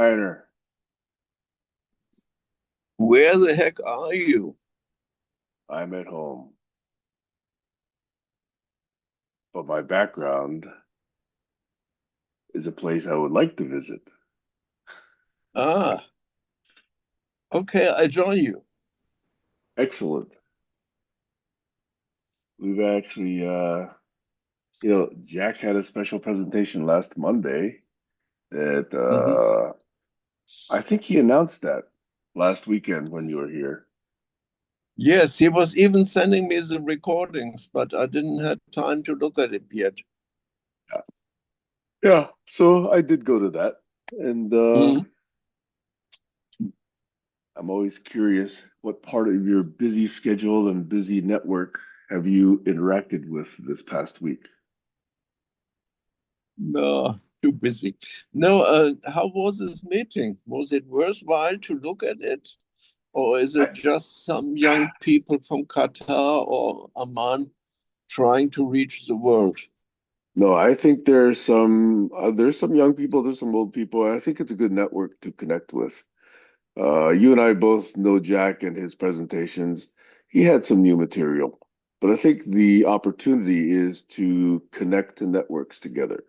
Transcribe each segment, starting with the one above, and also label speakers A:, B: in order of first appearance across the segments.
A: Heiner,
B: Where the heck are you?
A: I'm at home, but my background is a place I would like to visit.
B: Ah, okay, I join you.
A: Excellent. We've actually, Jack had a special presentation last Monday that
B: Hmm.
A: I think he announced that last weekend when you were here.
B: Yes, he was even sending me the recordings, but I didn't have time to look at it yet.
A: Yeah, yeah. So I did go to that, and
B: Mm.
A: I'm always curious what part of your busy schedule and busy network have you interacted with this past week?
B: No, too busy. No, how was this meeting? Was it worthwhile to look at it? Or is
A: I,
B: it just some young people from Qatar or Amman trying to reach the world?
A: No, I think there's some young people, there's some old people. I think it's a good network to connect with. You and I both know Jack and his presentations. He had some new material, but I think the opportunity is to connect the networks together.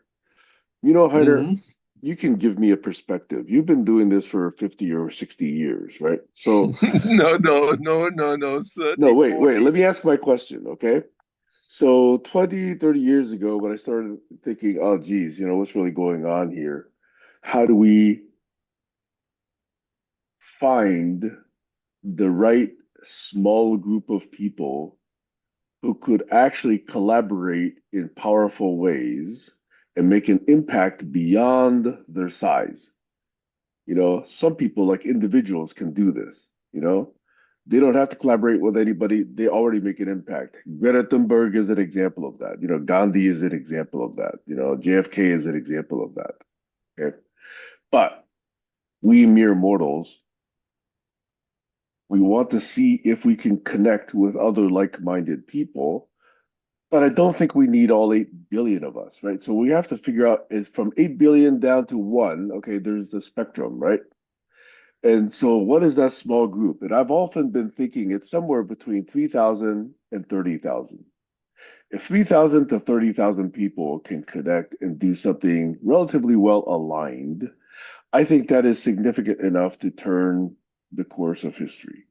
A: Heiner,
B: Hmm.
A: you can give me a perspective. You've been doing this for 50 or 60 years, right? So,
B: No, no, no, no, no,
A: no,
B: 30,
A: wait,
B: 40.
A: let me ask my question, okay? So 20, 30 years ago, when I started thinking, oh, geez, what's really going on here? How do we find the right small group of people who could actually collaborate in powerful ways and make an impact beyond their size? Some people, like individuals, can do this, They don't have to collaborate with anybody. They already make an impact. Greta Thunberg is an example of that. Gandhi is an example of that. JFK is an example of that. Okay. But we mere mortals, we want to see if we can connect with other like-minded people. But I don't think we need all 8 billion of us, right? So we have to figure out is from 8 billion down to one, okay, there's the spectrum, right? And so, what is that small group? And I've often been thinking it's somewhere between 3,000 and 30,000. If 3,000 to 30,000 people can connect and do something relatively well aligned, I think that is significant enough to turn the course of history.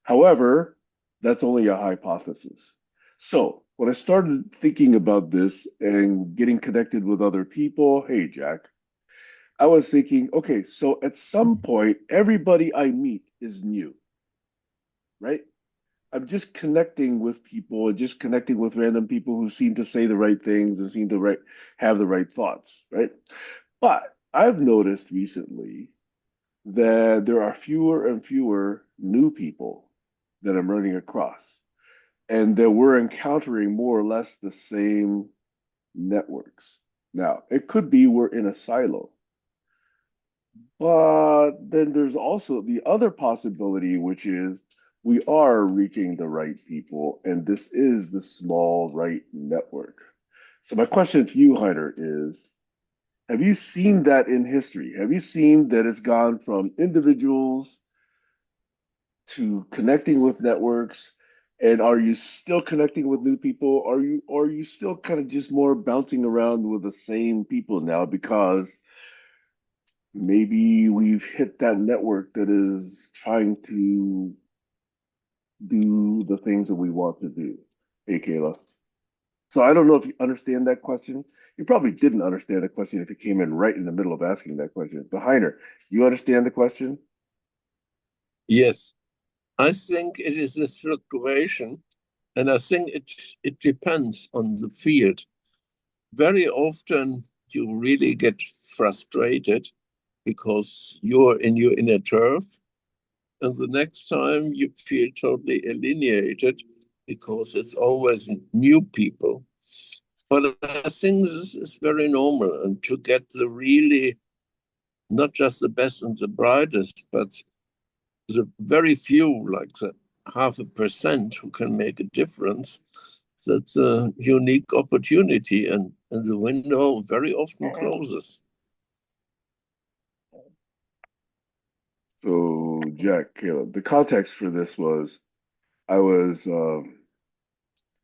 A: However, that's only a hypothesis. So, when I started thinking about this and getting connected with other people, hey, Jack, I was thinking, okay, so at some point, everybody I meet is new, right? I'm just connecting with people and just connecting with random people who seem to say the right things and seem to have the right thoughts, right? But I've noticed recently that there are fewer and fewer new people that I'm running across, and that we're encountering more or less the same networks. Now, it could be we're in a silo. But then there's also the other possibility, which is we are reaching the right people, and this is the small right network. So my question to you, Heiner, is have you seen that in history? Have you seen that it's gone from individuals to connecting with networks? And are you still connecting with new people? Are you still kind of just more bouncing around with the same people now because maybe we've hit that network that is trying to do the things that we want to do. Hey, Kayla. So I don't know if you understand that question. You probably didn't understand the question if you came in right in the middle of asking that question. But Heiner, you understand the question?
B: Yes, I think it is a fluctuation, and I think it depends on the field. Very often you really get frustrated because you're in your inner turf, and the next time you feel totally alienated because it's always new people. But I think this is very normal, and to get the really not just the best and the brightest, but the very few, like the 0.5% who can make a difference, that's a unique opportunity, and the window very often closes.
A: So, Jack, Kayla, the context for this was I was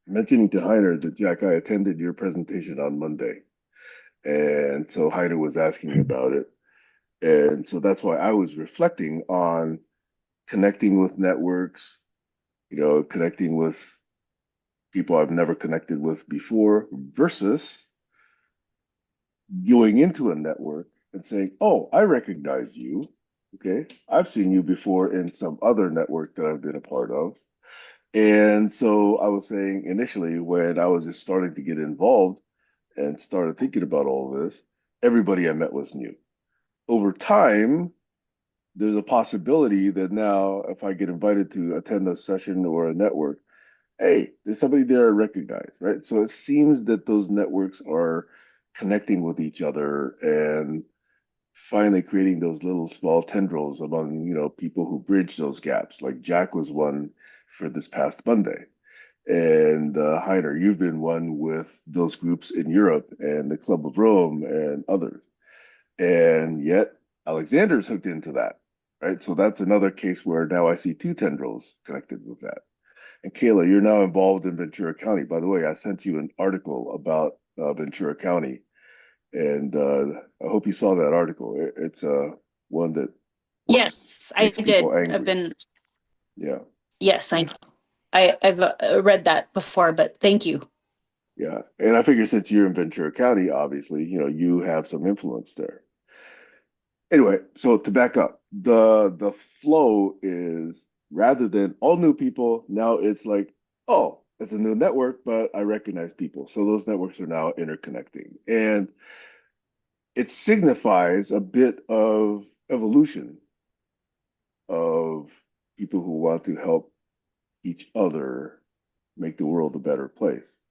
A: mentioning to Heiner that, Jack, I attended your presentation on Monday. And so Heiner was asking about it. And so that's why I was reflecting on connecting with networks, connecting with people I've never connected with before versus going into a network and saying, oh, I recognize you. Okay. I've seen you before in some other network that I've been a part of. And so I was saying initially, when I was just starting to get involved and started thinking about all of this, everybody I met was new. Over time, there's a possibility that now, if I get invited to attend a session or a network, hey, there's somebody there I recognize, right? So it seems that those networks are connecting with each other and finally creating those little small tendrils among, people who bridge those gaps. Like Jack was one for this past Monday. And Heiner, you've been one with those groups in Europe and the Club of Rome and others. And yet Alexander's hooked into that, right? So that's another case where now I see two tendrils connected with that. And Kayla, you're now involved in Ventura County. By the way, I sent you an article about Ventura County, and I hope you saw that article. It's one that
C: Yes, I
A: makes people
C: did. I've
A: angry.
C: been,
A: Yeah,
C: yes, I know. I've read that before, but thank you.
A: yeah. And I figure since you're in Ventura County, obviously, you have some influence there. Anyway, so to back up, the flow is rather than all new people, now it's like, oh, it's a new network, but I recognize people. So those networks are now interconnecting. And it signifies a bit of evolution of people who want to help each other make the world a better place.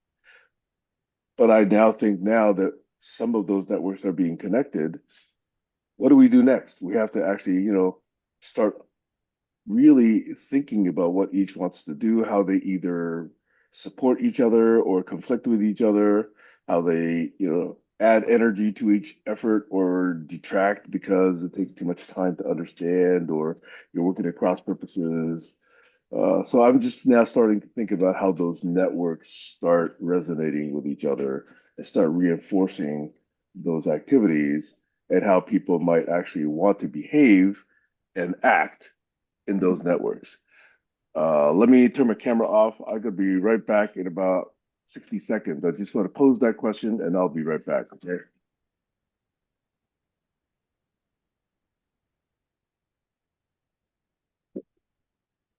A: But I now think now that some of those networks are being connected, what do we do next? We have to actually, start really thinking about what each wants to do, how they either support each other or conflict with each other, how they, add energy to each effort or detract because it takes too much time to understand or you're working at cross purposes. So I'm just now starting to think about how those networks start resonating with each other and start reinforcing those activities and how people might actually want to behave and act in those networks. Let me turn my camera off. I'm gonna be right back in about 60 seconds. I just want to pose that question and I'll be right back. Okay.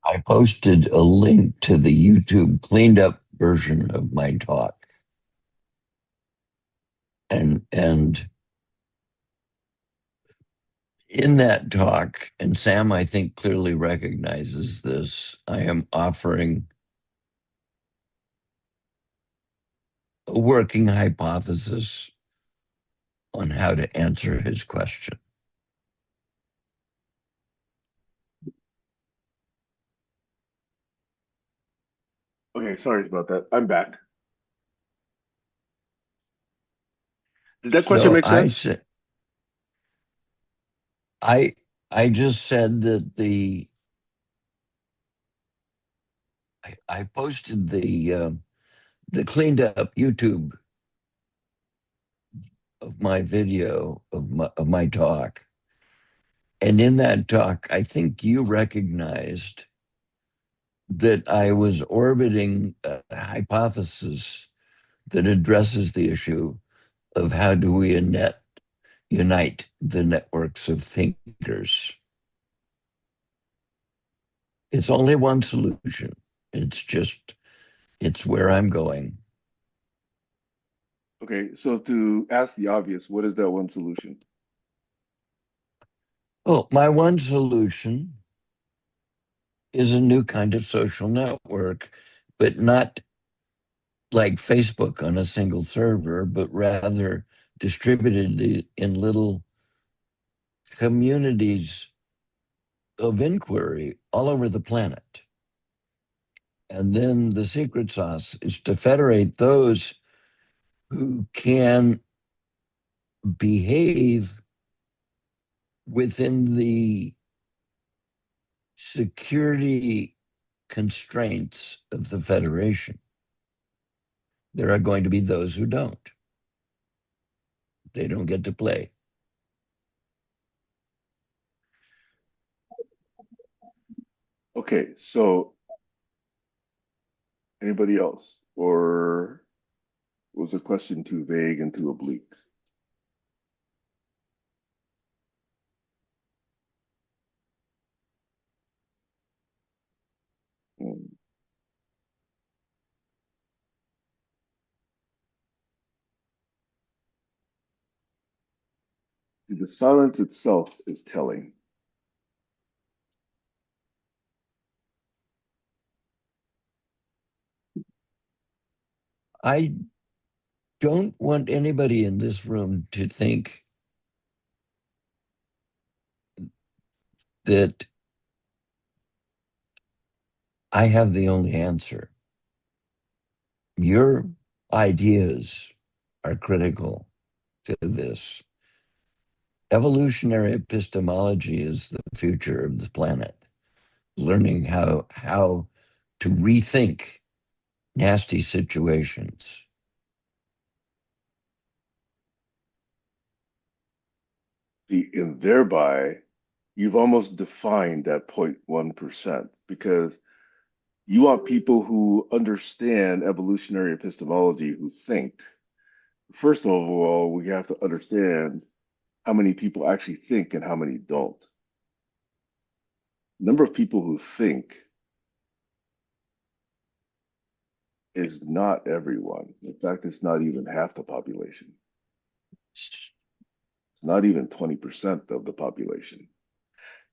D: I posted a link to the YouTube cleaned up version of my talk. And in that talk, and Sam, I think, clearly recognizes this, I am offering a working hypothesis on how to answer his question.
A: Okay, sorry about that. I'm back. Did that question
D: So
A: make sense?
D: I I just said that I posted the cleaned up YouTube of my video of my talk. And in that talk, I think you recognized that I was orbiting a hypothesis that addresses the issue of how do we unite the networks of thinkers. It's only one solution. It's where I'm going.
A: Okay, so to ask the obvious, what is that one solution?
D: Well, my one solution is a new kind of social network, but not like Facebook on a single server, but rather distributed in little communities of inquiry all over the planet. And then the secret sauce is to federate those who can behave within the security constraints of the Federation. There are going to be those who don't. They don't get to play.
A: Okay, so anybody else? Or was the question too vague and too oblique? Hmm. The silence itself is telling.
D: I don't want anybody in this room to think that I have the only answer. Your ideas are critical to this. Evolutionary epistemology is the future of the planet. Learning how to rethink nasty situations.
A: And thereby, you've almost defined that 0.1% because you want people who understand evolutionary epistemology who think. First of all, we have to understand how many people actually think and how many don't. Number of people who think is not everyone. In fact, it's not even half the population. It's not even 20% of the population.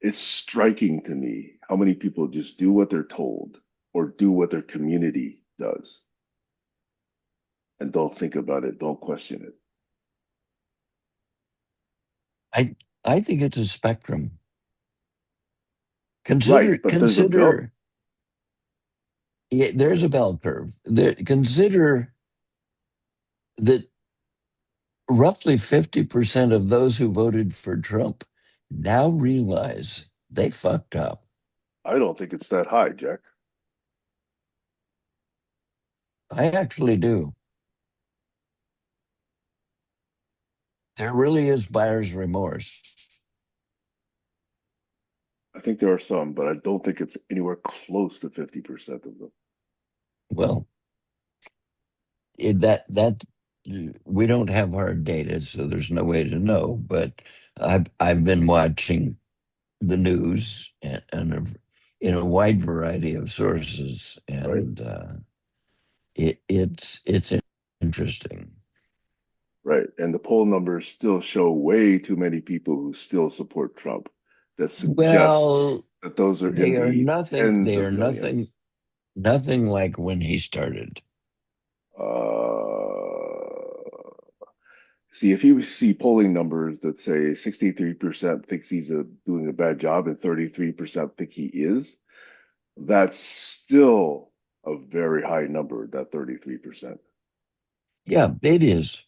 A: It's striking to me how many people just do what they're told or do what their community does and don't think about it, don't question it.
D: I think it's a spectrum.
A: Right, but there's a belt.
D: Yeah, there's a bell curve. Consider that roughly 50% of those who voted for Trump now realize they fucked up.
A: I don't think it's that high, Jack.
D: I actually do. There really is buyer's remorse.
A: I think there are some, but I don't think it's anywhere close to 50% of them.
D: Well, that we don't have hard data, so there's no way to know. But I've been watching the news in a wide variety of sources,
A: Right,
D: and it's interesting.
A: right. And the poll numbers still show way too many people who still support Trump. That suggests
D: Well,
A: that those are in
D: they are
A: the
D: nothing.
A: tens
D: They
A: of
D: are
A: millions.
D: nothing like when he started.
A: Uh, See, if you see polling numbers that say 63% thinks he's doing a bad job and 33% think he is, that's still a very high number, that 33%.
D: Yeah, it is.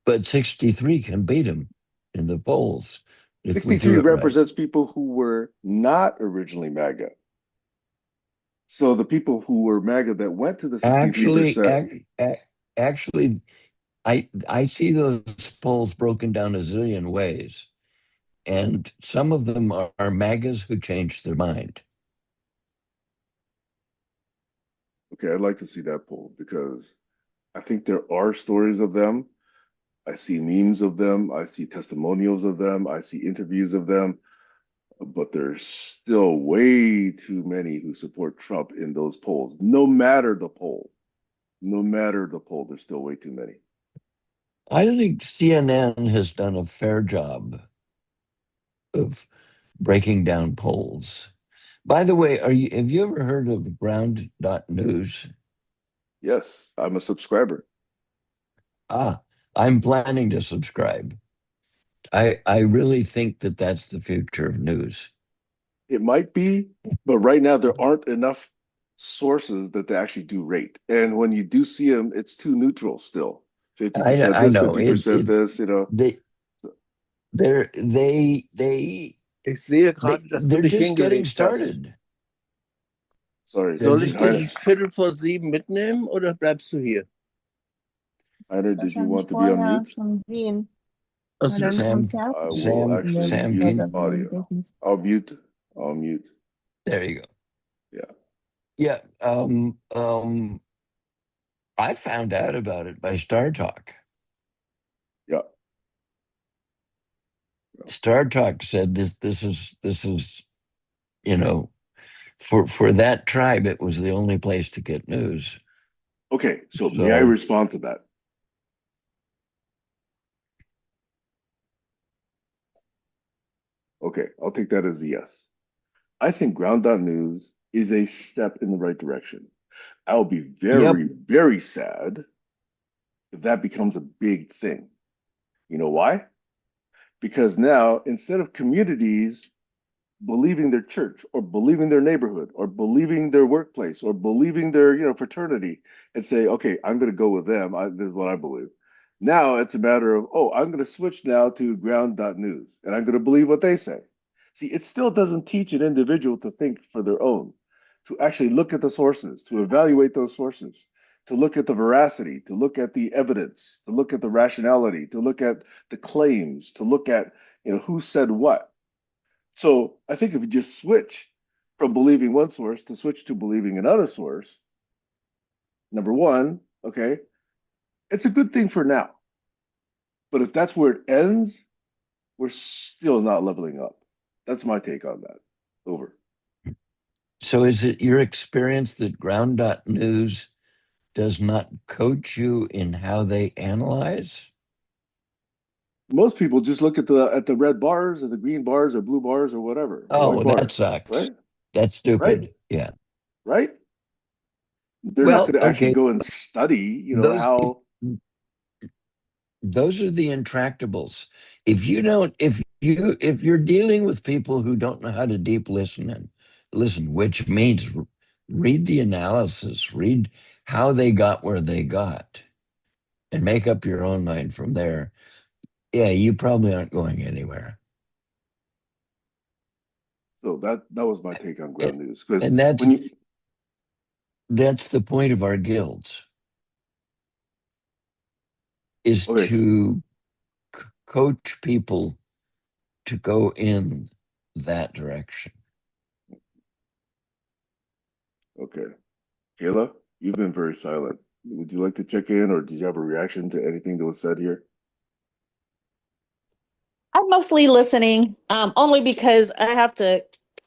D: But 63 can beat him in the polls if we do
A: 63
D: it right.
A: represents people who were not originally MAGA. So the people who were MAGA that went to the
D: Actually,
A: 63%,
D: actually, I see those polls broken down a zillion ways, and some of them are MAGAs who changed their mind.
A: okay, I'd like to see that poll because I think there are stories of them. I see memes of them. I see testimonials of them. I see interviews of them. But there's still way too many who support Trump in those polls. No matter the poll, no matter the poll, there's still way too many.
D: I think CNN has done a fair job of breaking down polls. By the way, have you ever heard of ground.news?
A: Yes, I'm a subscriber.
D: Ah, I'm planning to subscribe. I really think that that's the future of news.
A: It might be, but right now there aren't enough sources that they actually do rate. And when you do see them, it's too neutral still. 50%
D: I
A: this,
D: know
A: 50% this,
D: they they
B: Ich sehe gerade, dass du
D: They're
B: dich
D: just getting
B: hingelegt hast.
D: started.
A: Sorry,
D: They're
B: Soll ich
D: just
A: Heiner,
B: dich Viertel vor 7 mitnehmen oder bleibst du hier?
A: Heiner, did you
E: Wahrscheinlich
A: want to be on
E: vorher
A: mute?
E: schon gehen,
B: Ach
E: weil
B: so.
E: dann
D: Sam.
E: Konzert
A: I will
D: Sam.
E: in der
A: actually
D: Sam.
A: mute
E: Reservierung
A: audio.
E: Business.
A: I'll mute. I'll mute.
D: There you go.
A: Yeah.
D: Yeah. I found out about it by Star Talk.
A: Yeah.
D: Star Talk said this is for that tribe it was the only place to get news.
A: Okay, so may I
D: So
A: respond to that? Okay, I'll take that as a yes. I think Ground.News is a step in the right direction. I'll be
D: yep.
A: very, very sad if that becomes a big thing. You know why? Because now instead of communities believing their church or believing their neighborhood or believing their workplace or believing their fraternity and say, okay, I'm going to go with them. This is what I believe. Now it's a matter of, oh, I'm going to switch now to ground.news and I'm going to believe what they say. See, it still doesn't teach an individual to think for their own, to actually look at the sources, to evaluate those sources, to look at the veracity, to look at the evidence, to look at the rationality, to look at the claims, to look at who said what. So I think if you just switch from believing one source to switch to believing another source, number one, okay, it's a good thing for now. But if that's where it ends, we're still not leveling up. That's my take on that. Over.
D: So is it your experience that ground.news does not coach you in how they analyze?
A: Most people just look at the red bars or the green bars or blue bars or whatever, or
D: Oh,
A: white
D: well, that
A: bars,
D: sucks.
A: right?
D: That's
A: Right?
D: stupid. Yeah.
A: Right? They're not
D: Well,
A: going to actually
D: okay.
A: go and study,
D: Those
A: how.
D: those are the intractables. If you're dealing with people who don't know how to deep listen, which means read the analysis, read how they got where they got, and make up your own mind from there. Yeah, you probably aren't going anywhere.
A: So that was my take on
D: And,
A: ground news. Because
D: and
A: when you
D: that's the point of our guilds is
A: okay,
D: to coach people to go in that direction.
A: okay. Kayla, you've been very silent. Would you like to check in, or did you have a reaction to anything that was said here?
C: I'm mostly listening, only because I have to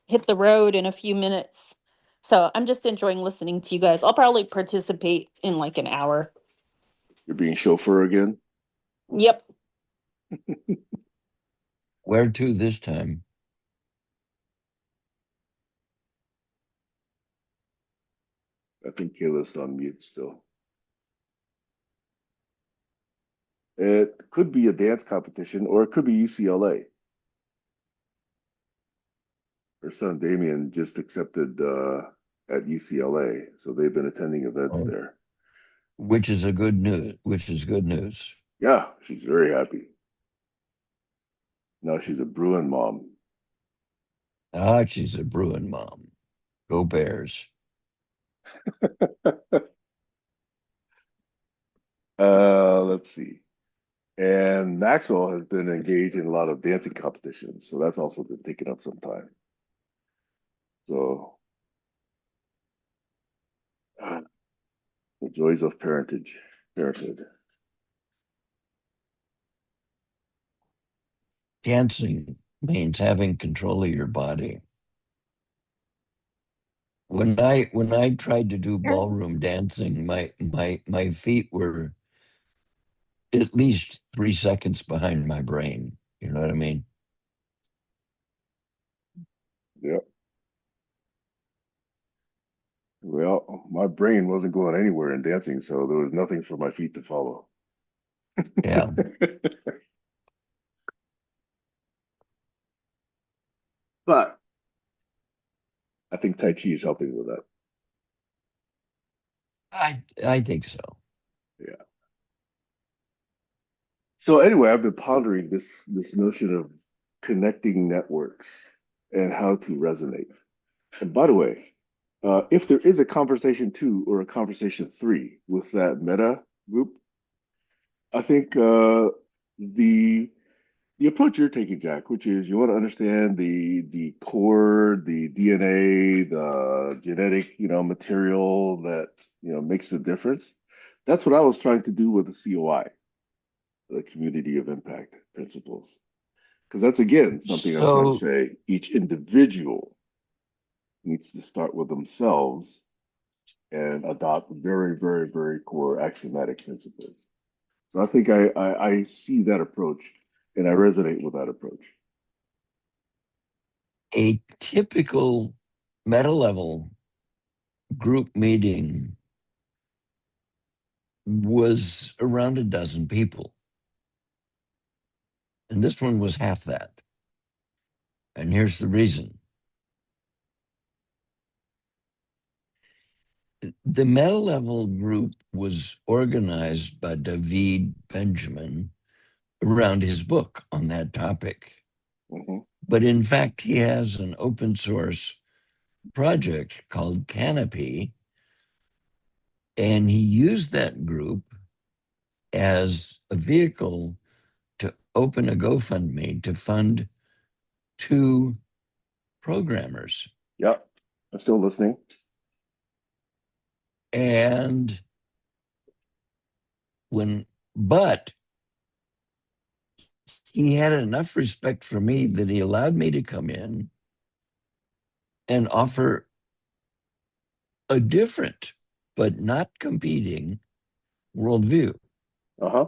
C: hit the road in a few minutes. So I'm just enjoying listening to you guys. I'll probably participate in like an hour.
A: You're being chauffeur again?
C: Yep.
D: Where to this time?
A: I think Kayla's on mute still. It could be a dance competition, or it could be UCLA. Her son Damien just accepted at UCLA, so they've been attending events
D: Oh,
A: there.
D: which is good news.
A: Yeah, she's very happy. Now she's a Bruin mom.
D: Ah, she's a Bruin mom. Go Bears.
A: Let's see. And Maxwell has been engaged in a lot of dancing competitions, so that's also been taking up some time. So, the joys of parenthood.
D: Dancing means having control of your body. When I tried to do ballroom dancing, my feet were at least 3 seconds behind my brain. You know what I mean?
A: Yeah. Well, my brain wasn't going anywhere in dancing, so there was nothing for my feet to follow.
D: Yeah.
A: But I think Tai Chi is helping with that.
D: I think so.
A: Yeah. So anyway, I've been pondering this notion of connecting networks and how to resonate. And by the way, if there is a conversation 2 or a conversation 3 with that meta group, I think the approach you're taking, Jack, which is you want to understand the core, the DNA, the genetic, material that makes the difference. That's what I was trying to do with the COI, the Community of Impact Principles. Because that's again something I'm trying to
D: So,
A: say. Each individual needs to start with themselves and adopt very, very, very core axiomatic principles. So I think I see that approach and I resonate with that approach.
D: a typical meta level group meeting was around a dozen people. And this one was half that. And here's the reason. The meta level group was organized by David Benjamin around his book on that topic.
A: Mm-hmm.
D: But in fact, he has an open source project called Canopy, and he used that group as a vehicle to open a GoFundMe to fund 2 programmers.
A: Yep, I'm still listening.
D: And but he had enough respect for me that he allowed me to come in and offer a different but not competing worldview.
A: Uh-huh.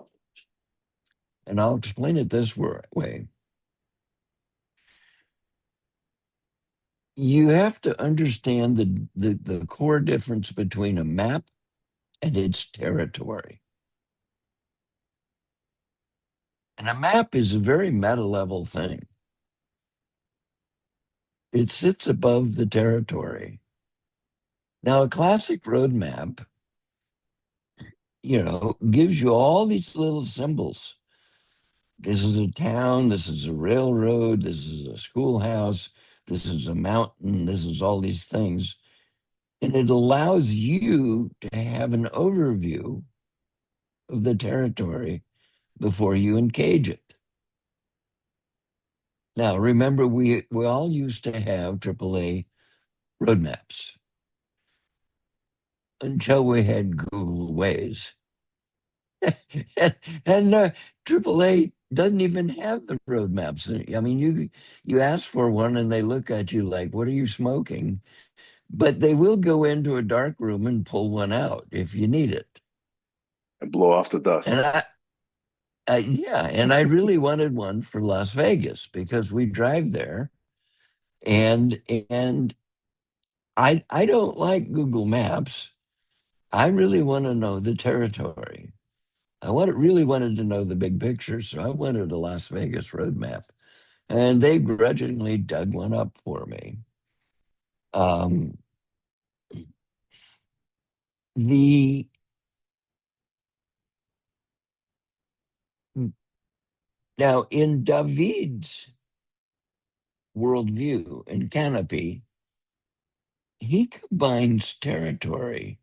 D: And I'll explain it this way. You have to understand the core difference between a map and its territory. And a map is a very meta level thing. It sits above the territory. Now, a classic road map, gives you all these little symbols. This is a town, this is a railroad, this is a schoolhouse, this is a mountain, this is all these things. And it allows you to have an overview of the territory before you engage it. Now, remember, we all used to have AAA roadmaps until we had Google Waze. and AAA doesn't even have the roadmaps. I mean, you ask for one and they look at you like, what are you smoking? But they will go into a dark room and pull one out if you need it.
A: And blow off the dust.
D: And yeah, and I really wanted one for Las Vegas because we drive there, and I don't like Google Maps. I really want to know the territory. Really wanted to know the big picture, so I wanted a Las Vegas roadmap, and they grudgingly dug one up for me. Um, the Now in David's worldview and Canopy, he combines territory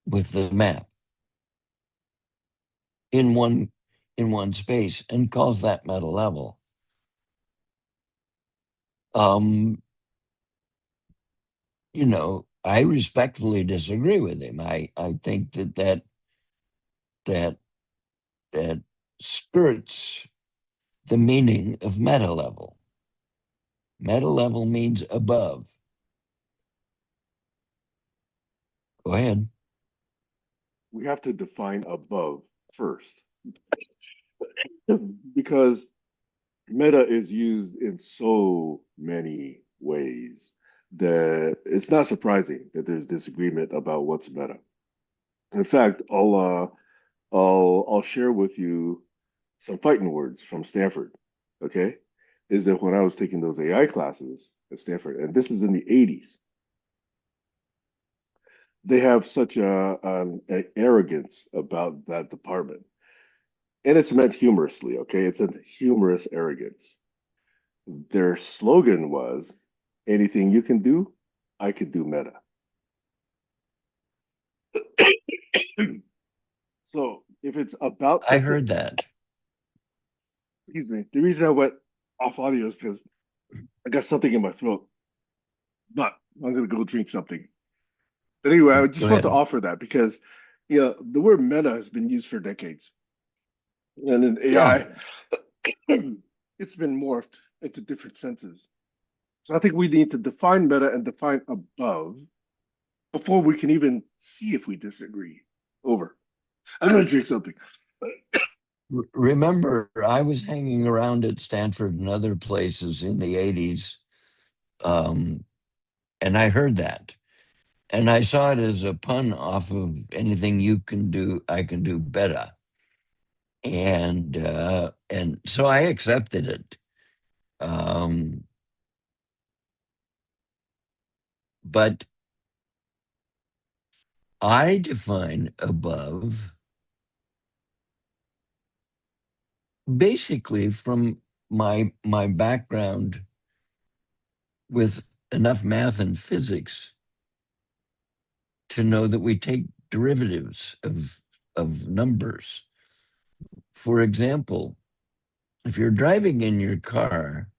D: with the map in one space and calls that meta level. Um, I respectfully disagree with him. I think that skirts the meaning of meta level. Meta level means above. Go ahead.
A: We have to define above first because meta is used in so many ways that it's not surprising that there's disagreement about what's meta. In fact, I'll share with you some fighting words from Stanford. Okay, is that when I was taking those AI classes at Stanford, and this is in the 80s, they have such an arrogance about that department. And it's meant humorously, okay? It's a humorous arrogance Their slogan was, anything you can do, I can do meta. So if it's about
D: I
A: the
D: heard
A: thing,
D: that.
A: excuse me, the reason I went off audio is because I got something in my throat, but I'm gonna go drink something. But anyway, I
D: Go
A: just want to
D: ahead.
A: offer that because, the word meta has been used for decades, and in
D: Yeah,
A: AI, it's been morphed into different senses. So I think we need to define meta and define above before we can even see if we disagree. Over. I'm gonna drink something.
D: remember, I was hanging around at Stanford and other places in the 80s, um, and I heard that. And I saw it as a pun off of anything you can do, I can do better. And so I accepted it. Um, but I define above basically from my background with enough math and physics to know that we take derivatives of numbers. For example, if you're driving in your car,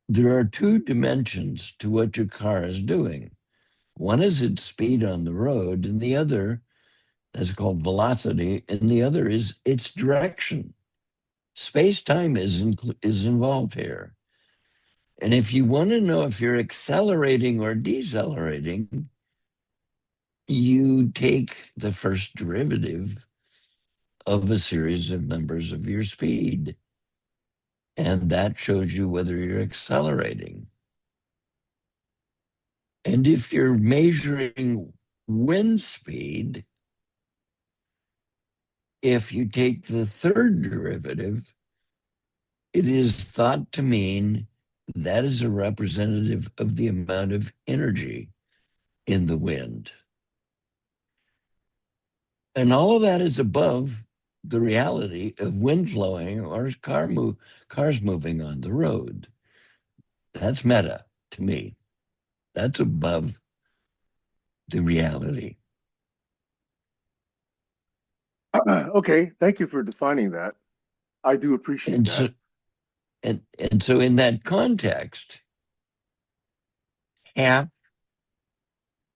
D: there are two dimensions to what your car is doing. One is its speed on the road, and the other is called velocity, and the other is its direction. Space time is involved here. And if you want to know if you're accelerating or decelerating, you take the first derivative of a series of numbers of your speed. And that shows you whether you're accelerating. And if you're measuring wind speed, if you take the third derivative, it is thought to mean that is a representative of the amount of energy in the wind. And all of that is above the reality of wind flowing or cars moving on the road. That's meta to me. That's above the reality.
A: Okay, thank you for defining that. I do appreciate
D: And
A: that.
D: so and so in that context, half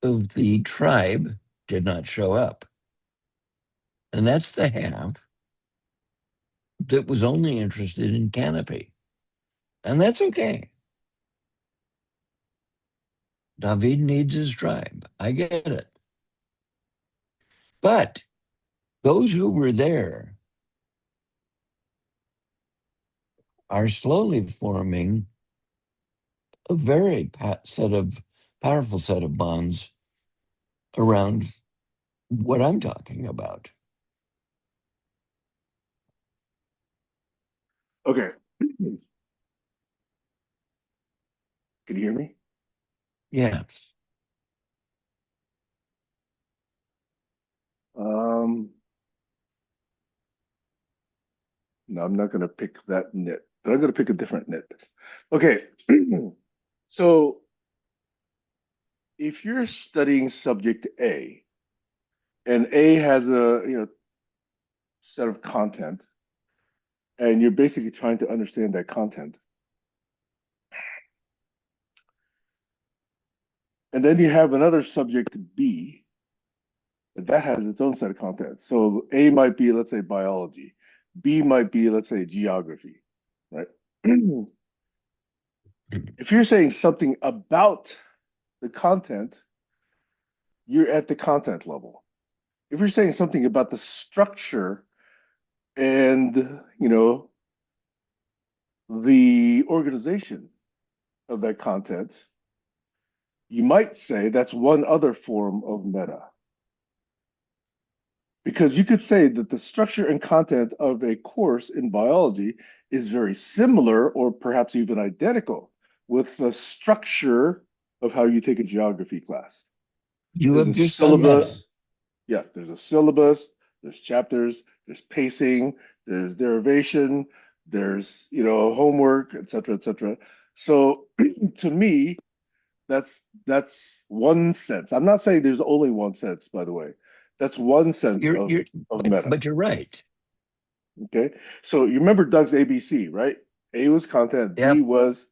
D: of the tribe did not show up. And that's the half that was only interested in canopy. And that's okay. David needs his tribe. I get it. But those who were there are slowly forming a very powerful set of bonds around what I'm talking about.
A: Okay. Can you hear me?
D: Yeah.
A: Um, no, I'm not going to pick that nit, but I'm going to pick a different nit. Okay. So if you're studying subject A and A has a, set of content and you're basically trying to understand that content, and then you have another subject B that has its own set of content. So A might be, let's say, biology. B might be, let's say, geography, right? If you're saying something about the content, you're at the content level. If you're saying something about the structure and, the organization of that content, you might say that's one other form of meta. Because you could say that the structure and content of a course in biology is very similar or perhaps even identical with the structure of how you take a geography class.
D: You
A: There's
D: have
A: a
D: just done meta.
A: syllabus. Yeah, there's a syllabus, there's chapters, there's pacing, there's derivation, There's, homework, et cetera, et cetera. So to me, that's one sense. I'm not saying there's only one sense, by the way. That's one sense
D: You're
A: of meta.
D: but you're right.
A: Okay. So you remember Doug's ABC, right? A was content, B
D: Yep.
A: was,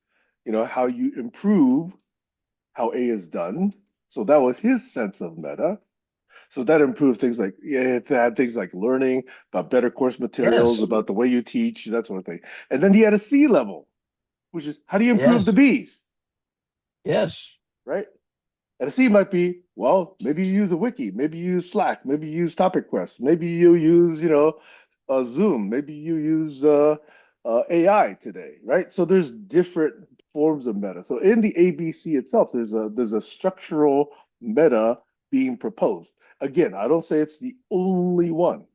A: how you improve how A is done. So that was his sense of meta. So that improved things like, yeah, it had things like learning, about better course materials,
D: Yes.
A: about the way you teach, that sort of thing. And then he had a C level, which is how do you improve the
D: Yes.
A: B's,
D: Yes.
A: right? And a C might be, well, maybe you use a wiki, maybe you use Slack, maybe you use Topic Quest, maybe you use, Zoom, maybe you use AI today, right? So there's different forms of meta. So in the ABC itself, there's a structural meta being proposed. Again, I don't say it's the only one.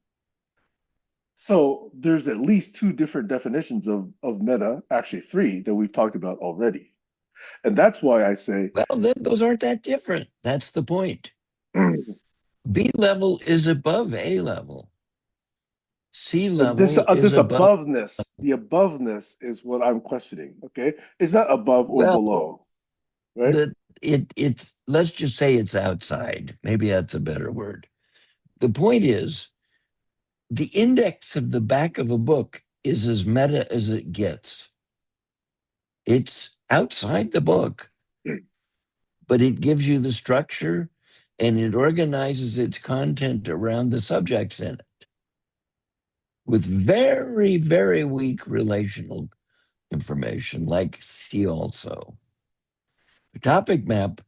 A: So there's at least two different definitions of meta, actually three that we've talked about already. And that's why I say
D: Well, those aren't that different. That's the point. B level is above A level. C
A: this
D: level is
A: this
D: above.
A: aboveness, the aboveness is what I'm questioning. Okay, it's not above or
D: Well,
A: below, right?
D: the it's let's just say it's outside. Maybe that's a better word. The point is, the index of the back of a book is as meta as it gets. It's outside the book, but it gives you the structure and it organizes its content around the subjects in it with very, very weak relational information, like see also. The topic map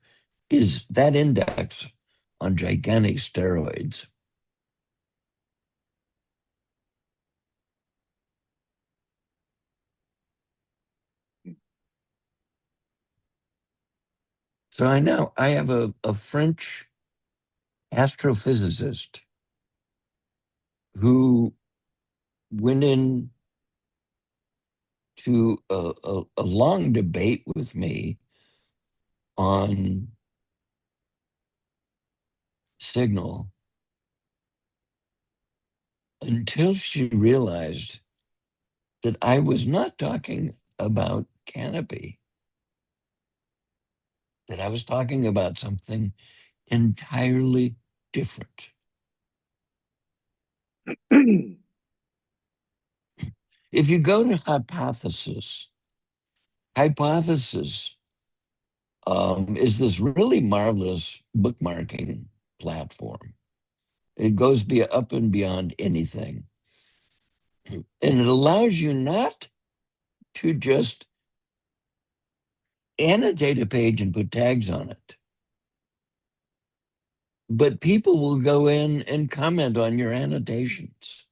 D: is that index on gigantic steroids. So I know I have a French astrophysicist who went in to a long debate with me on Signal until she realized that I was not talking about Canopy, that I was talking about something entirely different. If you go to hypothesis is this really marvelous bookmarking platform. It goes up and beyond anything. And it allows you not to just annotate a page and put tags on it, but people will go in and comment on your annotations.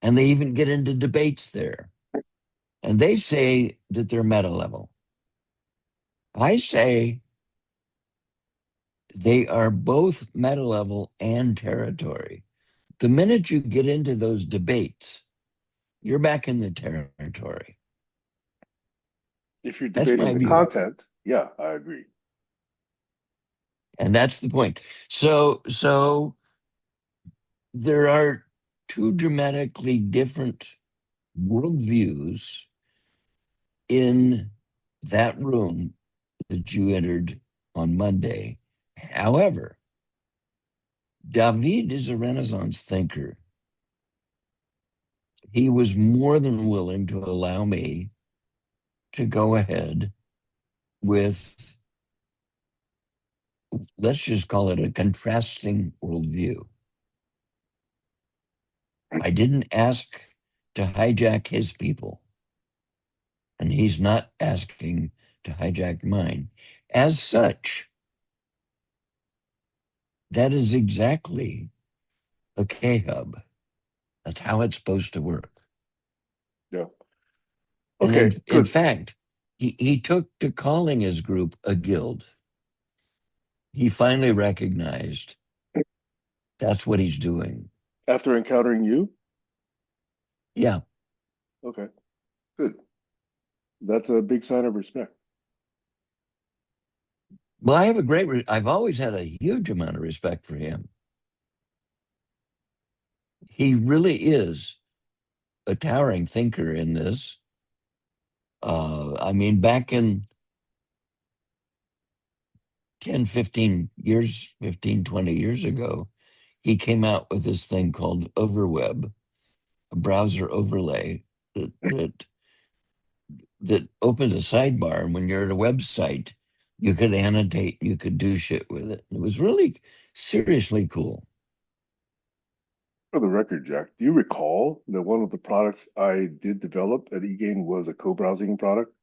D: And they even get into debates there. And they say that they're meta level. I say they are both meta level and territory. The minute you get into those debates, you're back in the territory.
A: If you're
D: That's
A: debating
D: my
A: the
D: view.
A: content, yeah, I agree.
D: And that's the point. So there are two dramatically different worldviews in that room that you entered on Monday. However, David is a Renaissance thinker. He was more than willing to allow me to go ahead with, let's just call it a contrasting worldview. I didn't ask to hijack his people, and he's not asking to hijack mine. As such, that is exactly a K hub. That's how it's supposed to work.
A: Yeah.
D: And
A: Okay,
D: in
A: good.
D: fact, he took to calling his group a guild. He finally recognized that's what he's doing.
A: After encountering you,
D: Yeah.
A: okay, good. That's a big sign of respect.
D: Well, I've always had a huge amount of respect for him. He really is a towering thinker in this. I mean, back in 10, 15 years, 15, 20 years ago, he came out with this thing called Overweb, a browser overlay that that opened a sidebar, and when you're at a website, you could annotate, you could do shit with it. It was really seriously cool.
A: For the record, Jack, do you recall that one of the products I did develop at eGain was a co-browsing product?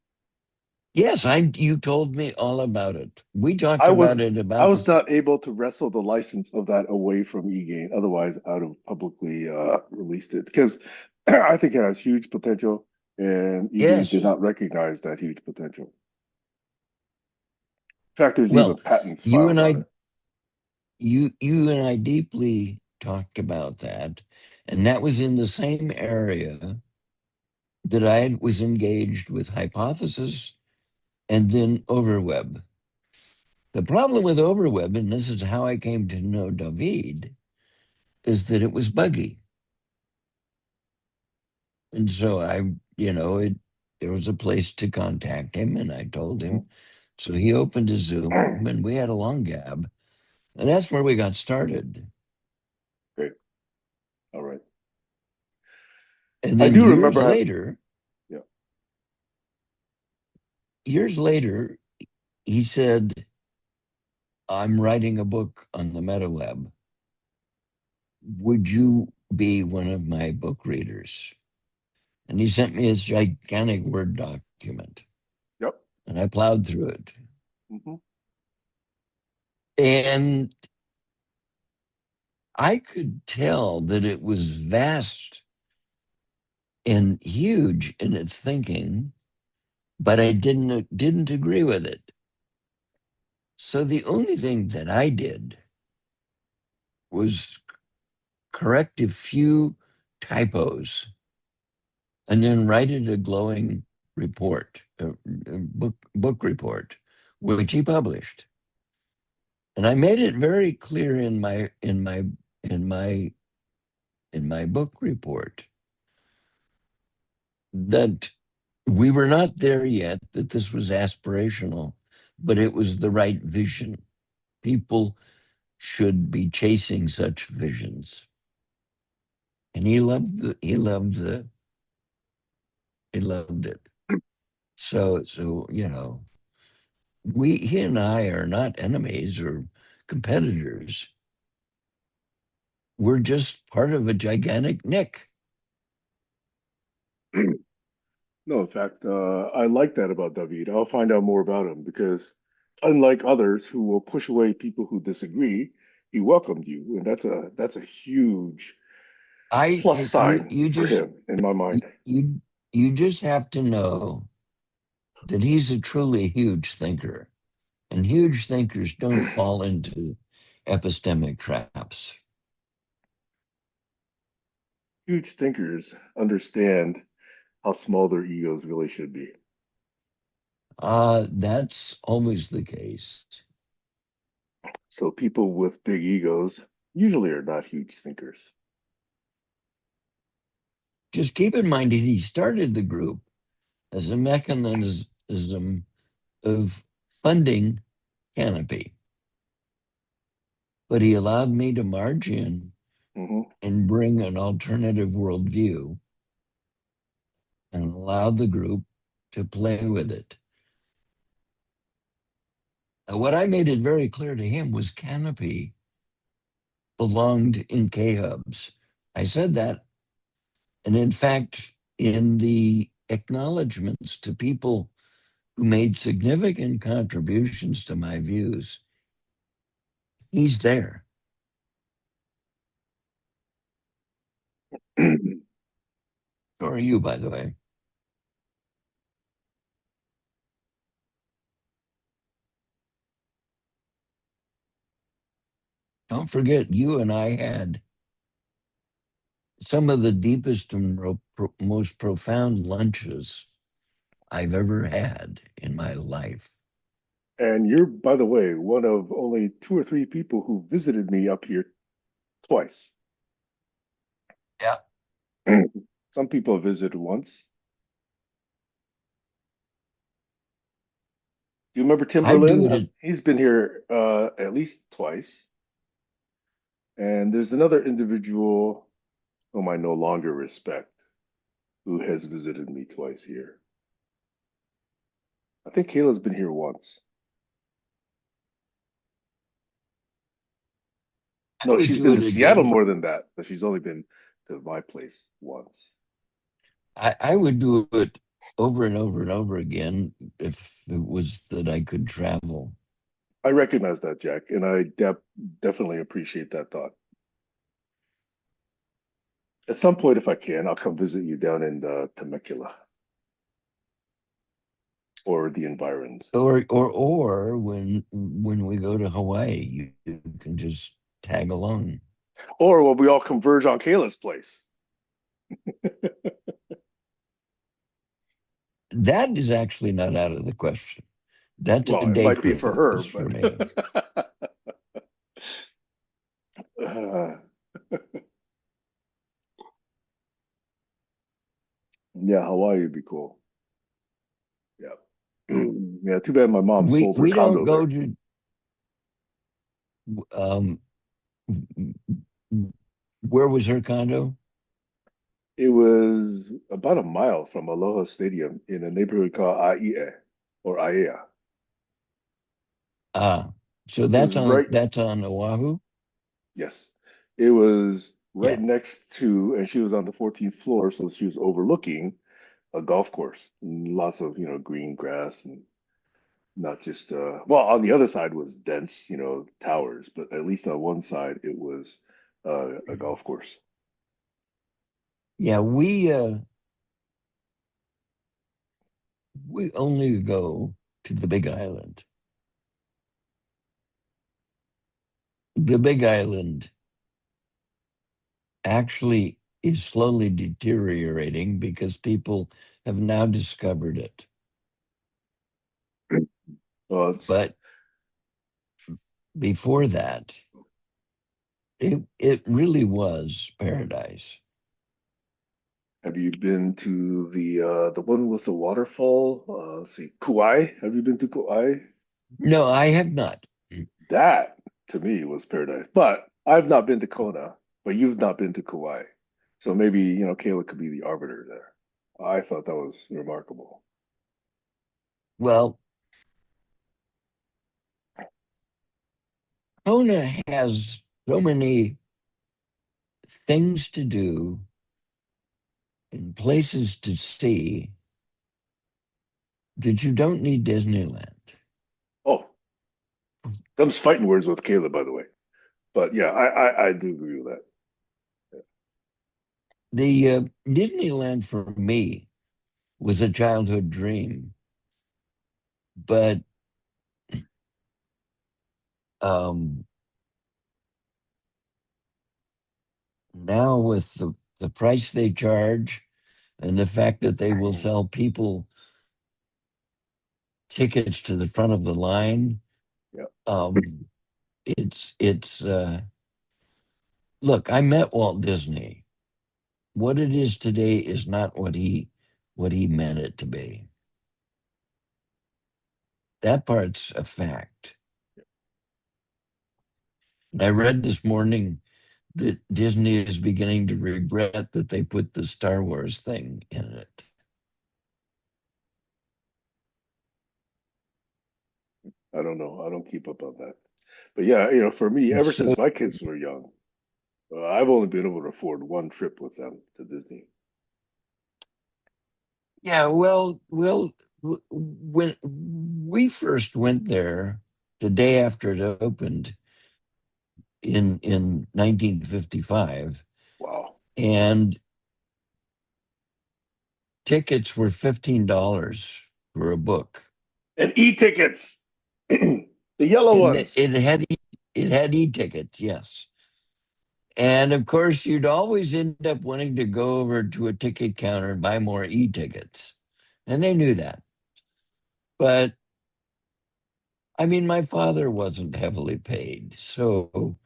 D: Yes, you told me all about it. We talked
A: I was
D: about it
A: I
D: about
A: was
D: this.
A: not able to wrestle the license of that away from eGain. Otherwise, I would have publicly released it because I think it has huge potential, and eGain did
D: Yes.
A: not recognize that huge potential. In fact, there's even
D: Well,
A: patents
D: you
A: filed
D: and
A: on
D: I
A: it.
D: you and I deeply talked about that, and that was in the same area that I was engaged with hypothesis and then overweb. The problem with overweb, and this is how I came to know David, is that it was buggy. And so there was a place to contact him, and I told
A: Mhm.
D: him. So he opened a Zoom, and we had a long gab, and that's where we got started.
A: Great. All right.
D: And
A: I
D: then
A: do remember how. Yeah.
D: years later, he said, "I'm writing a book on the MetaWeb. Would you be one of my book readers?" And he sent me his gigantic Word document,
A: Yep.
D: and I plowed through it.
A: Hmm.
D: And I could tell that it was vast and huge in its thinking, but I didn't agree with it. So the only thing that I did was correct a few typos and then write it a glowing report, a book report, which he published. And I made it very clear in my in my book report that we were not there yet, that this was aspirational, but it was the right vision. People should be chasing such visions. And he loved it. So he and I are not enemies or competitors. We're just part of a gigantic nick.
A: No, in fact, I like that about David. I'll find out more about him because, unlike others who will push away people who disagree, he welcomed you, and that's a huge plus sign
D: You
A: for
D: just
A: him in my mind.
D: you you just have to know that he's a truly huge thinker, and huge thinkers don't fall into epistemic traps.
A: Huge thinkers understand how small their egos really should be.
D: That's always the case.
A: So people with big egos usually are not huge thinkers.
D: Just keep in mind that he started the group as a mechanism of funding Canopy, but he allowed me to march in
A: Hmm.
D: and bring an alternative worldview and allowed the group to play with it. What I made it very clear to him was Canopy belonged in K Hubs. I said that. And in fact, in the acknowledgments to people who made significant contributions to my views, he's there. So are you, by the way. Don't forget, you and I had some of the deepest and most profound lunches I've ever had in my life.
A: And you're, by the way, one of only two or three people who visited me up here twice.
D: Yeah.
A: So Some people have visited once. Do you remember
D: I do
A: Timberland?
D: it.
A: He's been here at least twice. And there's another individual whom I no longer respect who has visited me twice here. I think Kayla's been here once.
D: I
A: No,
D: would
A: she's
D: do
A: been
D: it
A: to Seattle
D: again.
A: more than that, but she's only been to my place once.
D: I would do it over and over and over again if it was that I could travel.
A: I recognize that, Jack, and I definitely appreciate that thought. At some point, if I can, I'll come visit you down in Temecula or the environs.
D: Or when we go to Hawaii, you can just tag along.
A: Or will we all converge on Kayla's place?
D: That is actually not out of the question. That's a
A: Well, it
D: day
A: might be for her,
D: cruise for
A: but
D: me.
A: uh, yeah, Hawaii would be cool. Yeah. Yeah, too bad my mom
D: We
A: sold her
D: we don't
A: condo
D: go
A: there.
D: to um where was her condo?
A: It was about a mile from Aloha Stadium in a neighborhood called Aiea or Aiea.
D: Ah, so
A: It was right,
D: that's on Oahu?
A: yes. It was right
D: Yeah.
A: next to, and she was on the 14th floor, so she was overlooking a golf course. And lots of, green grass and not just well, on the other side was dense, towers, but at least on one side it was a golf course.
D: Yeah, we only go to the Big Island. The Big Island actually is slowly deteriorating because people have now discovered it.
A: Well, it's
D: But before that, it really was paradise.
A: Have you been to the one with the waterfall? Let's see, Kauai. Have you been to Kauai?
D: No, I have not.
A: That to me was paradise. But I've not been to Kona, but you've not been to Kauai. So maybe, Kayla could be the arbiter there. I thought that was remarkable.
D: Well, Kona has so many things to do and places to see that you don't need Disneyland.
A: Oh, them's fighting words with Kayla, by the way. But yeah, I do agree with that.
D: The Disneyland for me was a childhood dream, but um, now with the price they charge and the fact that they will sell people tickets to the front of the line,
A: Yeah.
D: um, it's look, I met Walt Disney. What it is today is not what he meant it to be. That part's a fact. And I read this morning that Disney is beginning to regret that they put the Star Wars thing in it.
A: I don't know. I don't keep up on that. But yeah, for me, ever
D: So
A: since my kids were young, I've only been able to afford one trip with them to Disney.
D: yeah, when we first went there, the day after it opened in 1955,
A: Wow.
D: and tickets were $15 for a book.
A: And e-tickets, the yellow
D: And
A: ones.
D: it had e-tickets, yes. And of course, you'd always end up wanting to go over to a ticket counter and buy more e-tickets. And they knew that. But I mean, my father wasn't heavily paid. So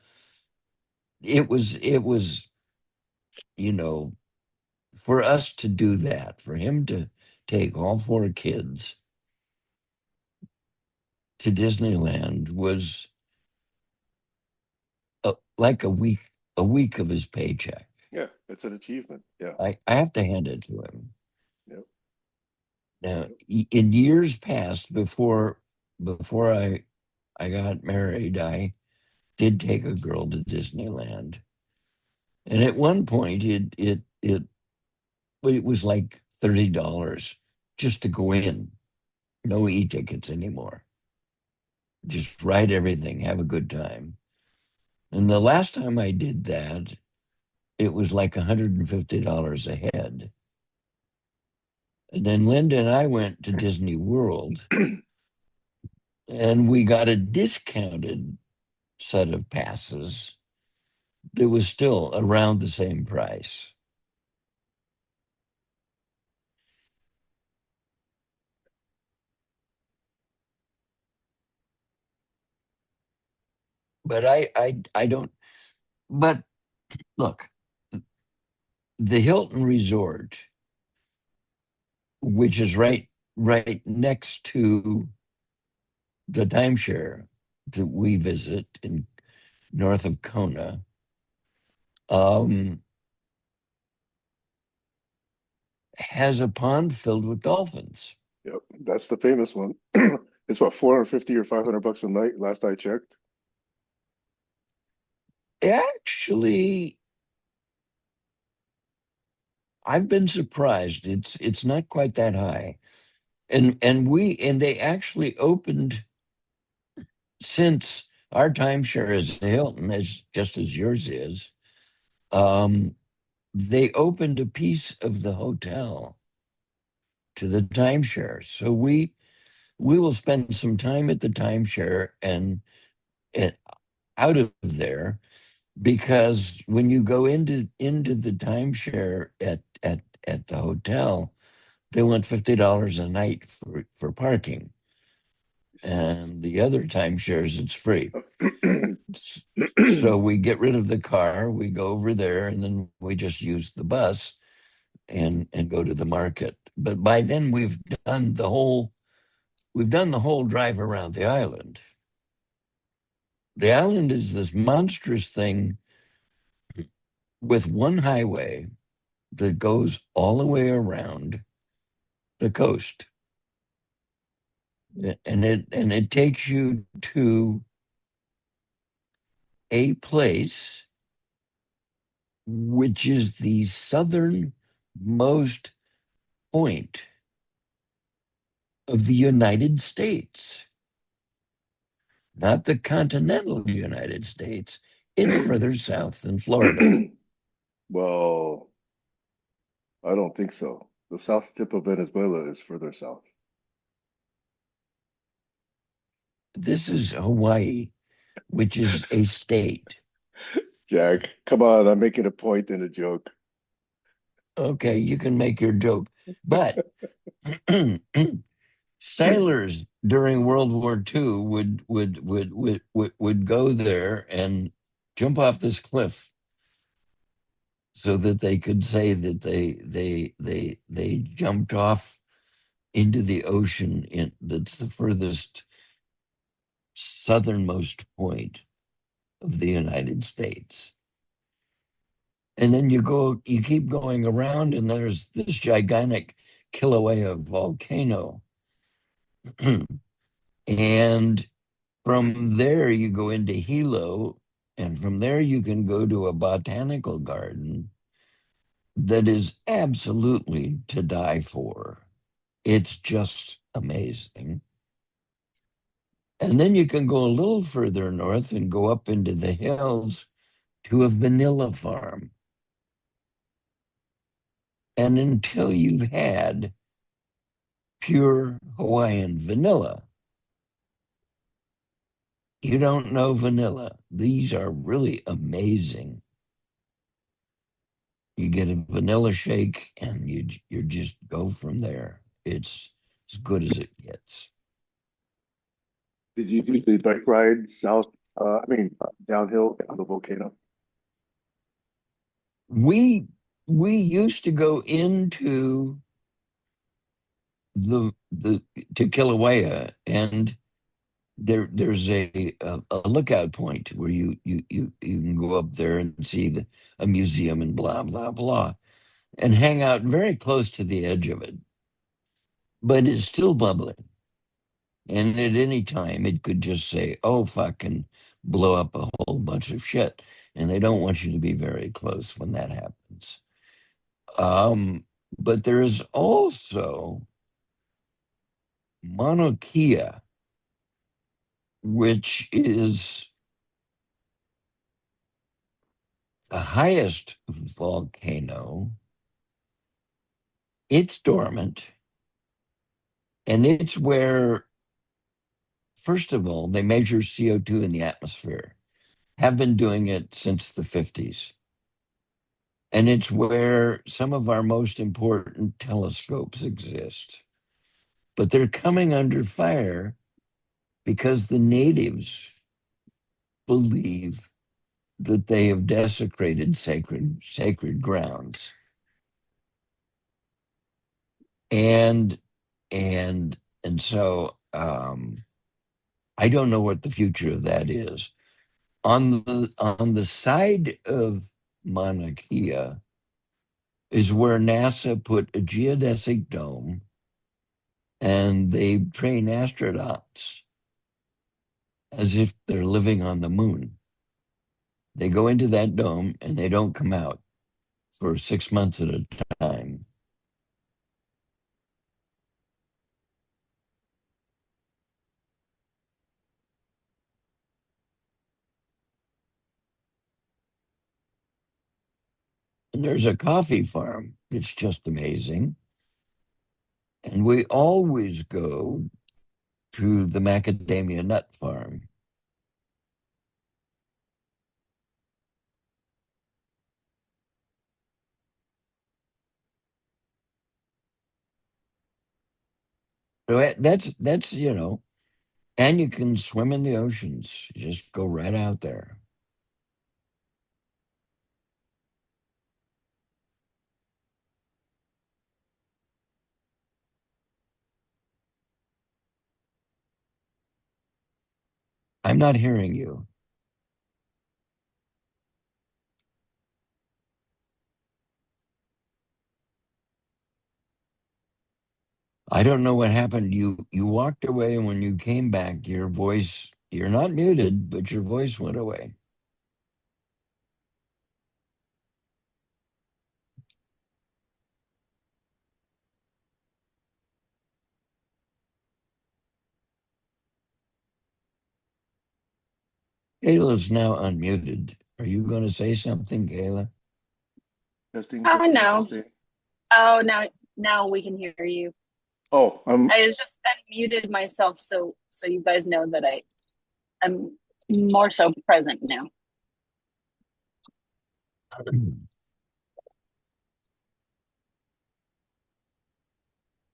D: it was, you know, for us to do that, for him to take all four kids to Disneyland was like a week of his paycheck.
A: Yeah, it's an achievement. Yeah.
D: I have to hand it to him.
A: Yep.
D: Now, in years past, before I got married, I did take a girl to Disneyland, and at one point it was like $30 just to go in. No e-tickets anymore. Just ride everything, have a good time. And the last time I did that, it was like $150 a head. And then Linda and I went to Disney World and we got a discounted set of passes that was still around the same price. But I don't, but look, the Hilton Resort, which is right next to the timeshare that we visit in north of Kona, has a pond filled with dolphins.
A: Yep. That's the famous one. It's what, 450 or $500 a night, last I checked.
D: Actually, I've been surprised. It's not quite that high. And they actually opened, since our timeshare is a Hilton, as just as yours is, um, they opened a piece of the hotel to the timeshare. So we will spend some time at the timeshare and out of there, because when you go into the timeshare at the hotel, they want $50 a night for parking, and the other timeshares it's free. So we get rid of the car, we go over there, and then we just use the bus and go to the market. But by then we've done the whole drive around the island. The island is this monstrous thing with one highway that goes all the way around the coast. And it takes you to a place which is the southernmost point of the United States, not the continental United States. It's further south than Florida.
A: Well, I don't think so. The south tip of Venezuela is further south.
D: This is Hawaii, which is a state.
A: Jack, come on, I'm making a point and a joke.
D: Okay, you can make your joke, but sailors during World War II would go there and jump off this cliff so that they could say that they jumped off into the ocean that's the furthest southernmost point of the United States. And then you keep going around, and there's this gigantic Kilauea volcano. And from there, you go into Hilo, and from there, you can go to a botanical garden that is absolutely to die for. It's just amazing. And then you can go a little further north and go up into the hills to a vanilla farm. And until you've had pure Hawaiian vanilla, you don't know vanilla. These are really amazing. You get a vanilla shake and you just go from there. It's as good as it gets.
A: Did you do the bike ride south? Downhill down the volcano?
D: We we used to go into the to Kilauea, and there's a lookout point where you can go up there and see a museum and blah blah blah, and hang out very close to the edge of it, but it's still bubbling. And at any time, it could just say, oh, fuck, and blow up a whole bunch of shit. And they don't want you to be very close when that happens. But there is also Mauna Kea, which is the highest volcano. It's dormant. And it's where, first of all, they measure CO2 in the atmosphere, have been doing it since the 50s. And it's where some of our most important telescopes exist. But they're coming under fire because the natives believe that they have desecrated sacred grounds. And and so I don't know what the future of that is. On the side of Mauna Kea is where NASA put a geodesic dome, and they train astronauts as if they're living on the moon. They go into that dome and they don't come out for 6 months at a time. And there's a coffee farm that's just amazing. And we always go to the macadamia nut farm. So that's and you can swim in the oceans. You just go right out there. I'm not hearing you. I don't know what happened. You walked away, and when you came back, you're not muted, but your voice went away. Kayla's now unmuted. Are you going to say something, Kayla?
A: Testing,
E: Oh
A: testing,
E: no.
A: testing.
E: Oh, now we can hear you.
A: Oh,
E: I was just unmuted myself so you guys know that I'm more so present now.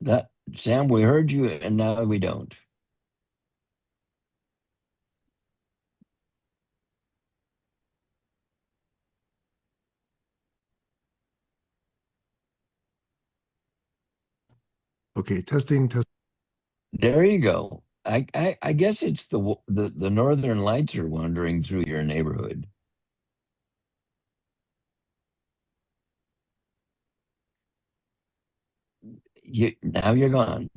D: That Sam, we heard you, and now we don't.
F: Okay, testing, testing.
D: There you go. I guess it's the northern lights are wandering through your neighborhood. Now you're gone.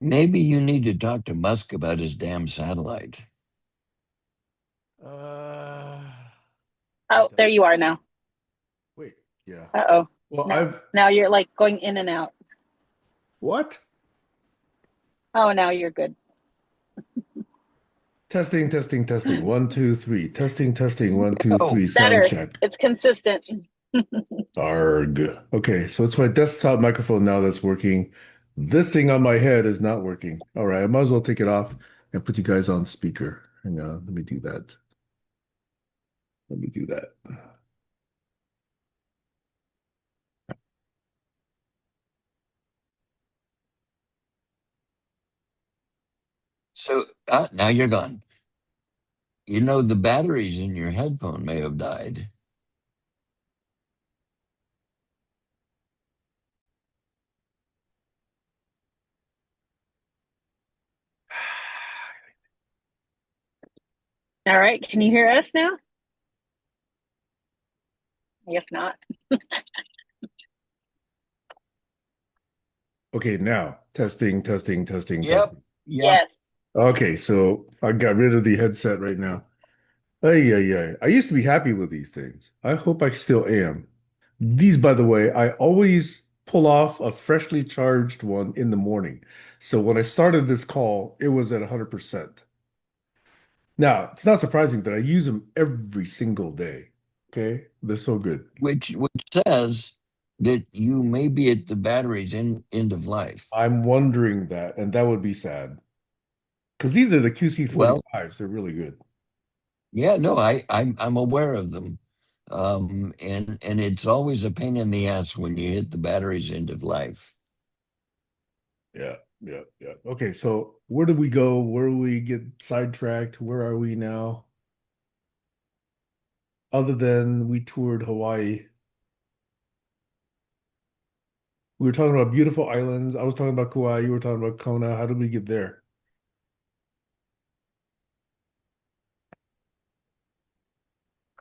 D: Maybe you need to talk to Musk about his damn satellite.
F: Uh,
E: Oh, there you are now.
F: wait, yeah.
E: Uh-oh.
F: Well,
E: Now you're like going in and out.
F: what?
E: Oh, now you're good.
F: Testing, testing, testing. One, two, three. Testing, testing. One, two,
D: Oh,
F: three. Sound
E: Better.
F: check.
E: It's consistent.
F: Arg. Okay, so it's my desktop microphone now that's working. This thing on my head is not working. All right, I might as well take it off and put you guys on speaker. Hang on, let me do that. Let me do that.
D: So now you're gone. You know, the batteries in your headphone may have died.
E: All right, can you hear us now? I guess not.
F: Okay, now testing, testing, testing,
D: Yep.
F: testing.
D: Yep.
E: Yes.
F: Okay, so I got rid of the headset right now. Ay, ay, ay. I used to be happy with these things. I hope I still am. These, by the way, I always pull off a freshly charged one in the morning. So when I started this call, it was at 100%. Now, it's not surprising that I use them every single day. Okay, they're so good.
D: Which says that you may be at the battery's end of life.
F: I'm wondering that, and that would be sad because these are the
D: Well,
F: QC45s. They're really good.
D: yeah, no, I'm aware of them. And it's always a pain in the ass when you hit the battery's end of life.
F: Yeah, yeah, yeah. Okay, so where do we go? Where do we get sidetracked? Where are we now? Other than we toured Hawaii, we were talking about beautiful islands. I was talking about Kauai. You were talking about Kona. How did we get there?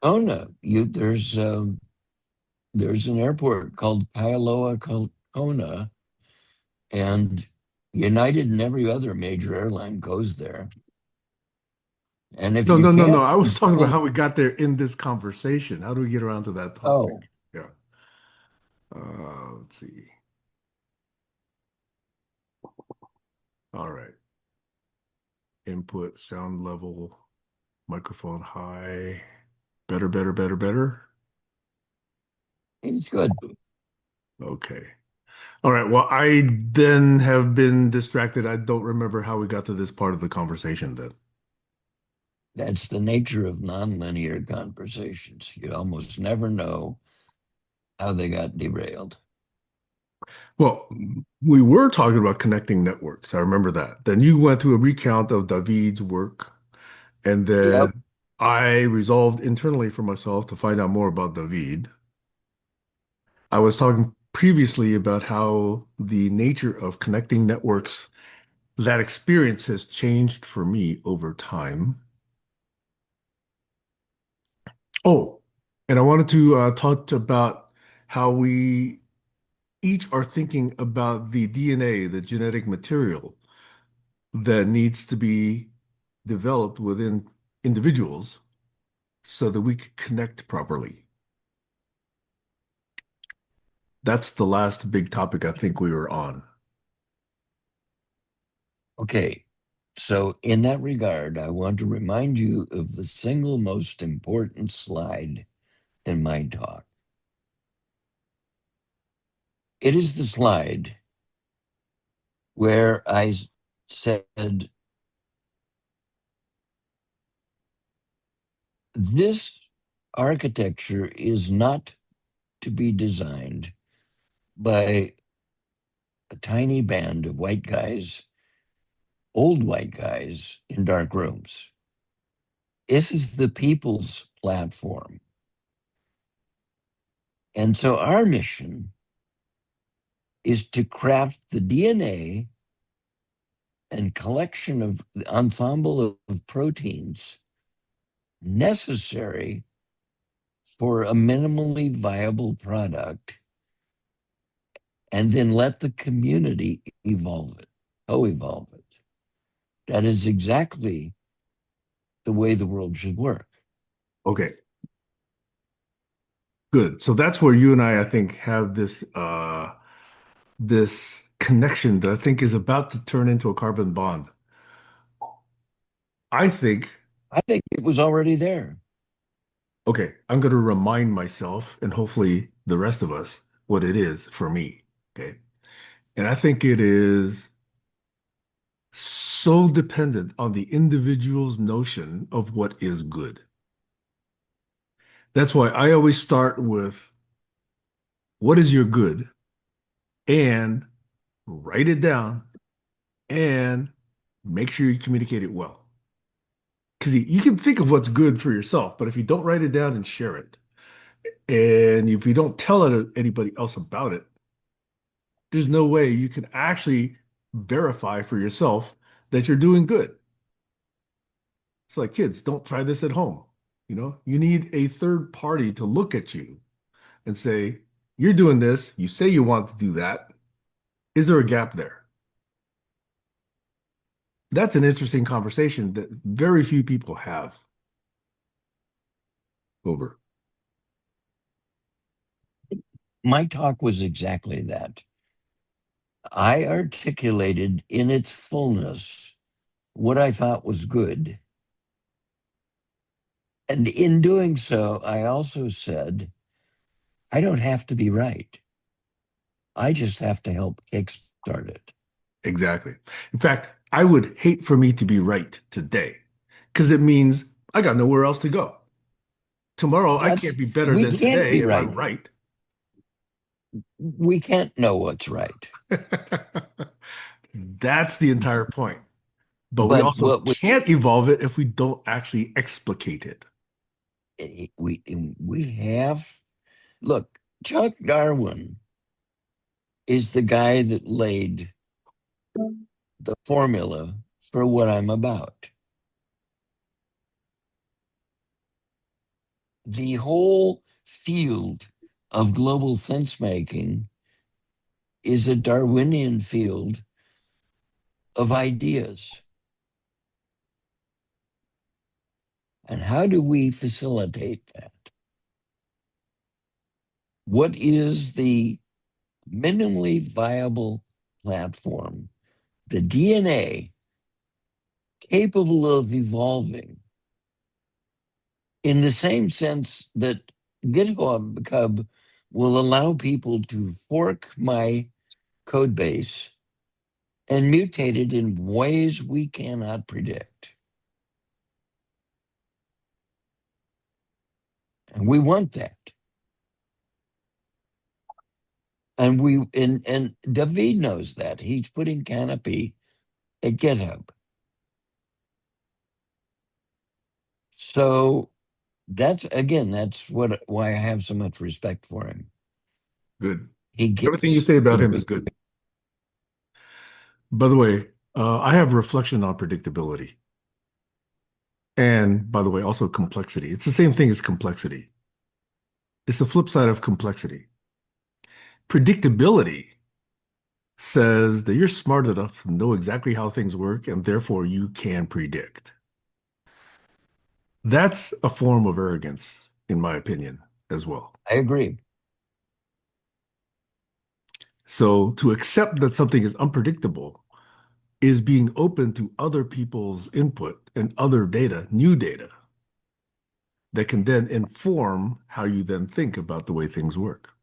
D: Kona, there's an airport called Kona, and United and every other major airline goes there. And if
F: No,
D: you
F: no, no,
D: can't
F: no. I was talking about
D: travel,
F: how we got there in this conversation. How do we get around to that
D: oh,
F: topic? Yeah. Let's see. All right. Input, sound level, microphone high. Better, better, better, better.
D: it's good.
F: Okay. All right. Well, I then have been distracted. I don't remember how we got to this part of the conversation then.
D: That's the nature of nonlinear conversations. You almost never know how they got derailed.
F: Well, we were talking about connecting networks. I remember that. Then you went through a recount of David's work, and
D: Yep.
F: then I resolved internally for myself to find out more about David. I was talking previously about how the nature of connecting networks, that experience has changed for me over time. Oh, and I wanted to talk about how we each are thinking about the DNA, the genetic material that needs to be developed within individuals so that we can connect properly. That's the last big topic I think we were on.
D: Okay. So, in that regard, I want to remind you of the single most important slide in my talk. It is the slide where I said, this architecture is not to be designed by a tiny band of white guys, old white guys in dark rooms. This is the people's platform. And so our mission is to craft the DNA and collection of the ensemble of proteins necessary for a minimally viable product, and then let the community evolve it, co-evolve it. That is exactly the way the world should work.
F: Okay, good. So that's where you and I think, have this connection that I think is about to turn into a carbon bond. I think,
D: I think it was already there.
F: okay, I'm going to remind myself and hopefully the rest of us what it is for me. Okay. And I think it is so dependent on the individual's notion of what is good. That's why I always start with what is your good and write it down and make sure you communicate it well. Because you can think of what's good for yourself, but if you don't write it down and share it, and if you don't tell anybody else about it, there's no way you can actually verify for yourself that you're doing good. It's like kids, don't try this at home. You need a third party to look at you and say, you're doing this. You say you want to do that. Is there a gap there? That's an interesting conversation that very few people have. Over.
D: My talk was exactly that. I articulated in its fullness what I thought was good. And in doing so, I also said, I don't have to be right. I just have to help kickstart it.
F: Exactly. In fact, I would hate for me to be right today because it means I got nowhere else to go. Tomorrow, I can't be better
D: We
F: than
D: can't
F: today
D: be
F: if
D: right.
F: I'm right.
D: We can't know what's right.
F: That's the entire point. But we
D: But
F: also
D: what
F: can't evolve it if we don't actually explicate it.
D: we have, look, Chuck Darwin is the guy that laid the formula for what I'm about. The whole field of global sense making is a Darwinian field of ideas. And how do we facilitate that? What is the minimally viable platform, the DNA capable of evolving in the same sense that GitHub will allow people to fork my code base and mutate it in ways we cannot predict. And we want that. And David knows that. He's putting Canopy at GitHub. So that's why I have so much respect for him.
F: Good.
D: He
F: Everything you
D: gets
F: say about
D: the
F: him is good. By the way, I have reflection on predictability. And by the way, also complexity. It's the same thing as complexity. It's the flip side of complexity. Predictability says that you're smart enough to know exactly how things work, and therefore you can predict. That's a form of arrogance, in my opinion, as well.
D: I agree.
F: So to accept that something is unpredictable is being open to other people's input and other data, new data, that can then inform how you then think about the way things work.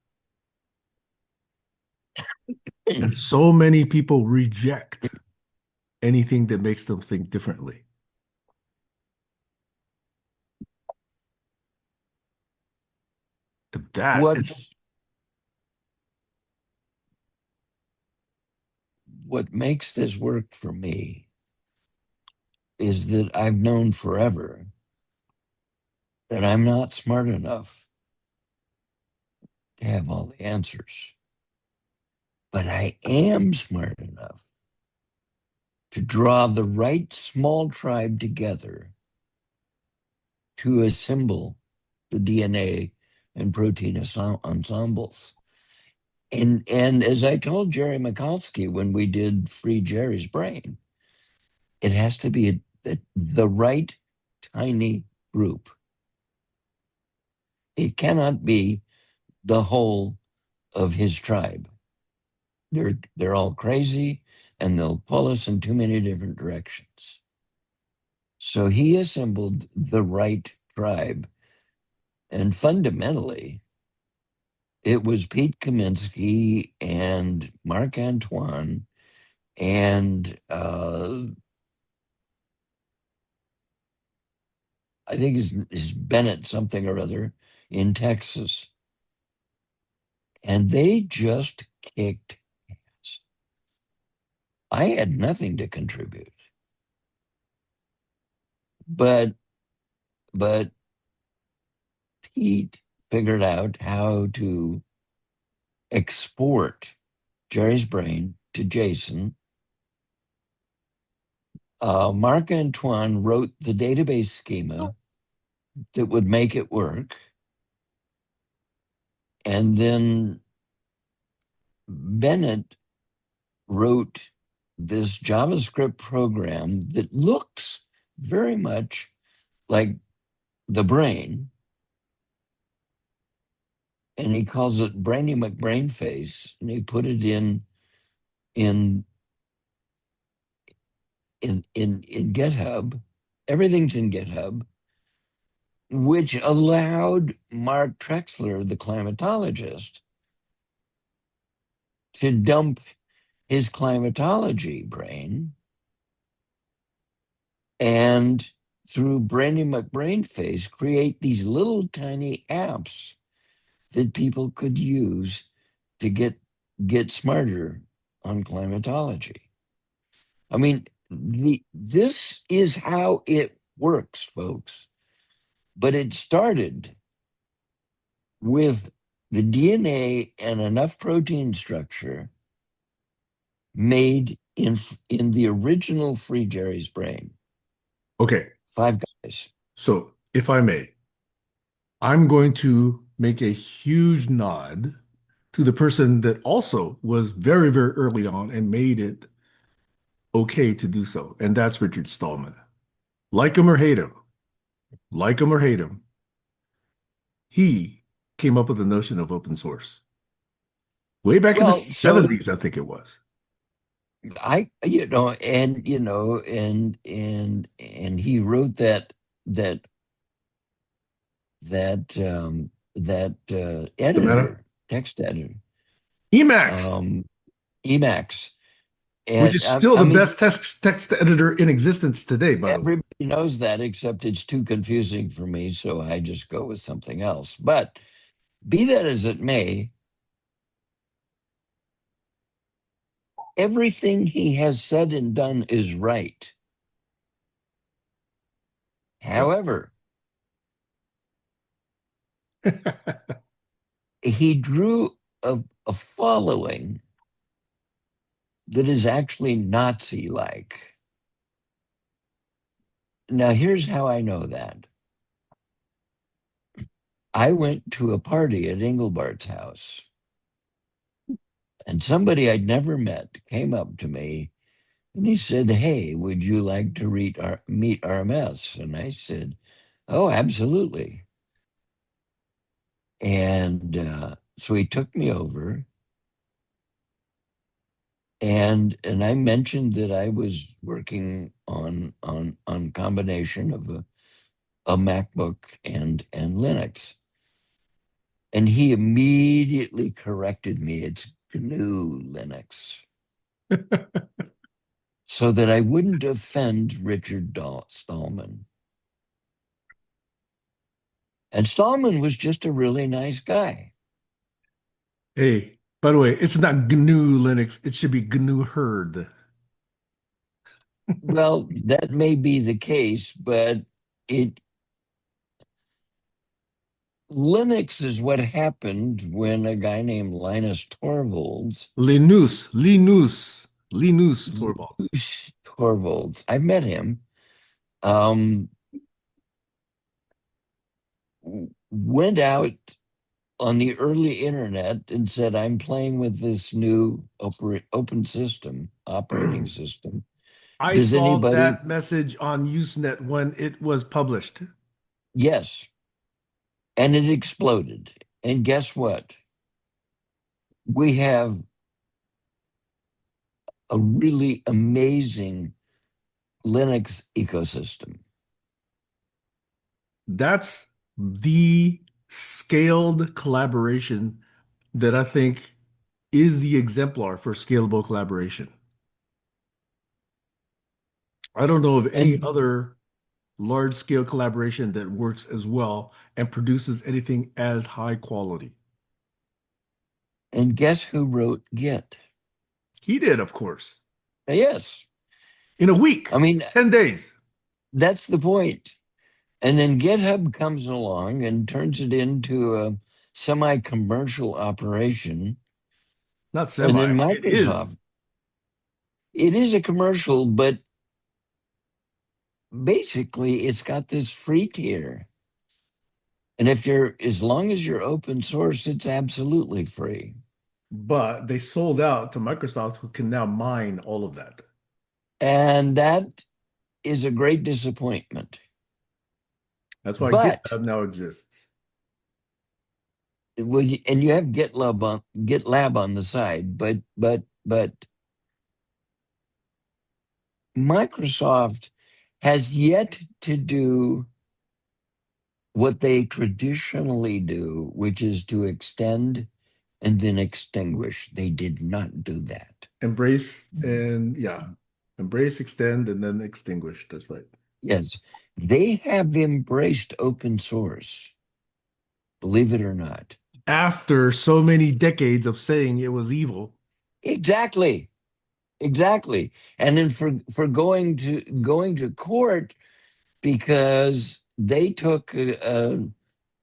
F: And so many people reject anything that makes them think differently. That is
D: what makes this work for me is that I've known forever that I'm not smart enough to have all the answers. But I am smart enough to draw the right small tribe together to assemble the DNA and protein ensembles. And as I told Jerry McCoskey when we did Free Jerry's Brain, it has to be the right tiny group. It cannot be the whole of his tribe. They're all crazy and they'll pull us in too many different directions. So he assembled the right tribe. And fundamentally, it was Pete Kaminsky and Marc Antoine and I think is Bennett something or other in Texas. And they just kicked ass. I had nothing to contribute. but but Pete figured out how to export Jerry's brain to Jason. Marc Antoine wrote the database schema that would make it work. And then Bennett wrote this JavaScript program that looks very much like the brain. And he calls it Brainy McBrainface. And he put it in in GitHub. Everything's in GitHub, which allowed Mark Trexler, the climatologist, to dump his climatology brain and through Brainy McBrainface create these little tiny apps that people could use to get smarter on climatology. I mean, this is how it works, folks. But it started with the DNA and enough protein structure made in the original Free Jerry's brain.
F: Okay,
D: 5 guys.
F: so if I may, I'm going to make a huge nod to the person that also was very, very early on and made it okay to do so, and that's Richard Stallman. Like him or hate him, like him or hate him, he came up with the notion of open source way back in the
D: Well, so
F: 70s, I think it was.
D: I, and he wrote that
F: The meta
D: editor, text editor,
F: Emacs,
D: um, Emacs.
F: which
D: And
F: is still
D: I
F: the
D: mean,
F: best text editor in existence today, by the way.
D: everybody knows that, except it's too confusing for me, so I just go with something else. But be that as it may, everything he has said and done is right.
F: Yep.
D: However, he drew a following that is actually Nazi like. Now, here's how I know that. I went to a party at Engelbart's house, and somebody I'd never met came up to me and he said, "Hey, would you like to meet RMS?" And I said, "Oh, absolutely." And so he took me over, and I mentioned that I was working on combination of a MacBook and Linux. And he immediately corrected me. It's GNU Linux. So that I wouldn't offend Richard Stallman. And Stallman was just a really nice guy.
F: Hey, by the way, it's not GNU Linux. It should be GNU Herd.
D: Well, that may be the case, but it Linux is what happened when a guy named Linus Torvalds,
F: Linus Torvalds.
D: I met him, um, went out on the early internet and said, "I'm playing with this new open system, operating system.
F: I
D: Does
F: saw
D: anybody?"
F: that message on Usenet when it was published.
D: Yes. And it exploded. And guess what? We have a really amazing Linux ecosystem.
F: That's the scaled collaboration that I think is the exemplar for scalable collaboration. I don't know of any
D: And
F: other large scale collaboration that works as well and produces anything as high quality.
D: and guess who wrote Git?
F: He did, of course,
D: Yes.
F: in a week,
D: I mean,
F: 10 days.
D: That's the point. And then GitHub comes along and turns it into a semi-commercial operation.
F: Not
D: And
F: semi.
D: then
F: It is.
D: Microsoft, it is a commercial, but basically it's got this free tier. And as long as you're open source, it's absolutely free.
F: But they sold out to Microsoft, who can now mine all of that.
D: And that is a great disappointment.
F: That's why
D: But
F: GitHub now exists.
D: and you have GitLab on the side, but Microsoft has yet to do what they traditionally do, which is to extend and then extinguish. They did not do that.
F: Embrace and yeah, embrace, extend, and then extinguish. That's right.
D: Yes, they have embraced open source, believe it or not.
F: After so many decades of saying it was evil,
D: Exactly, exactly. And then for going to court because they took a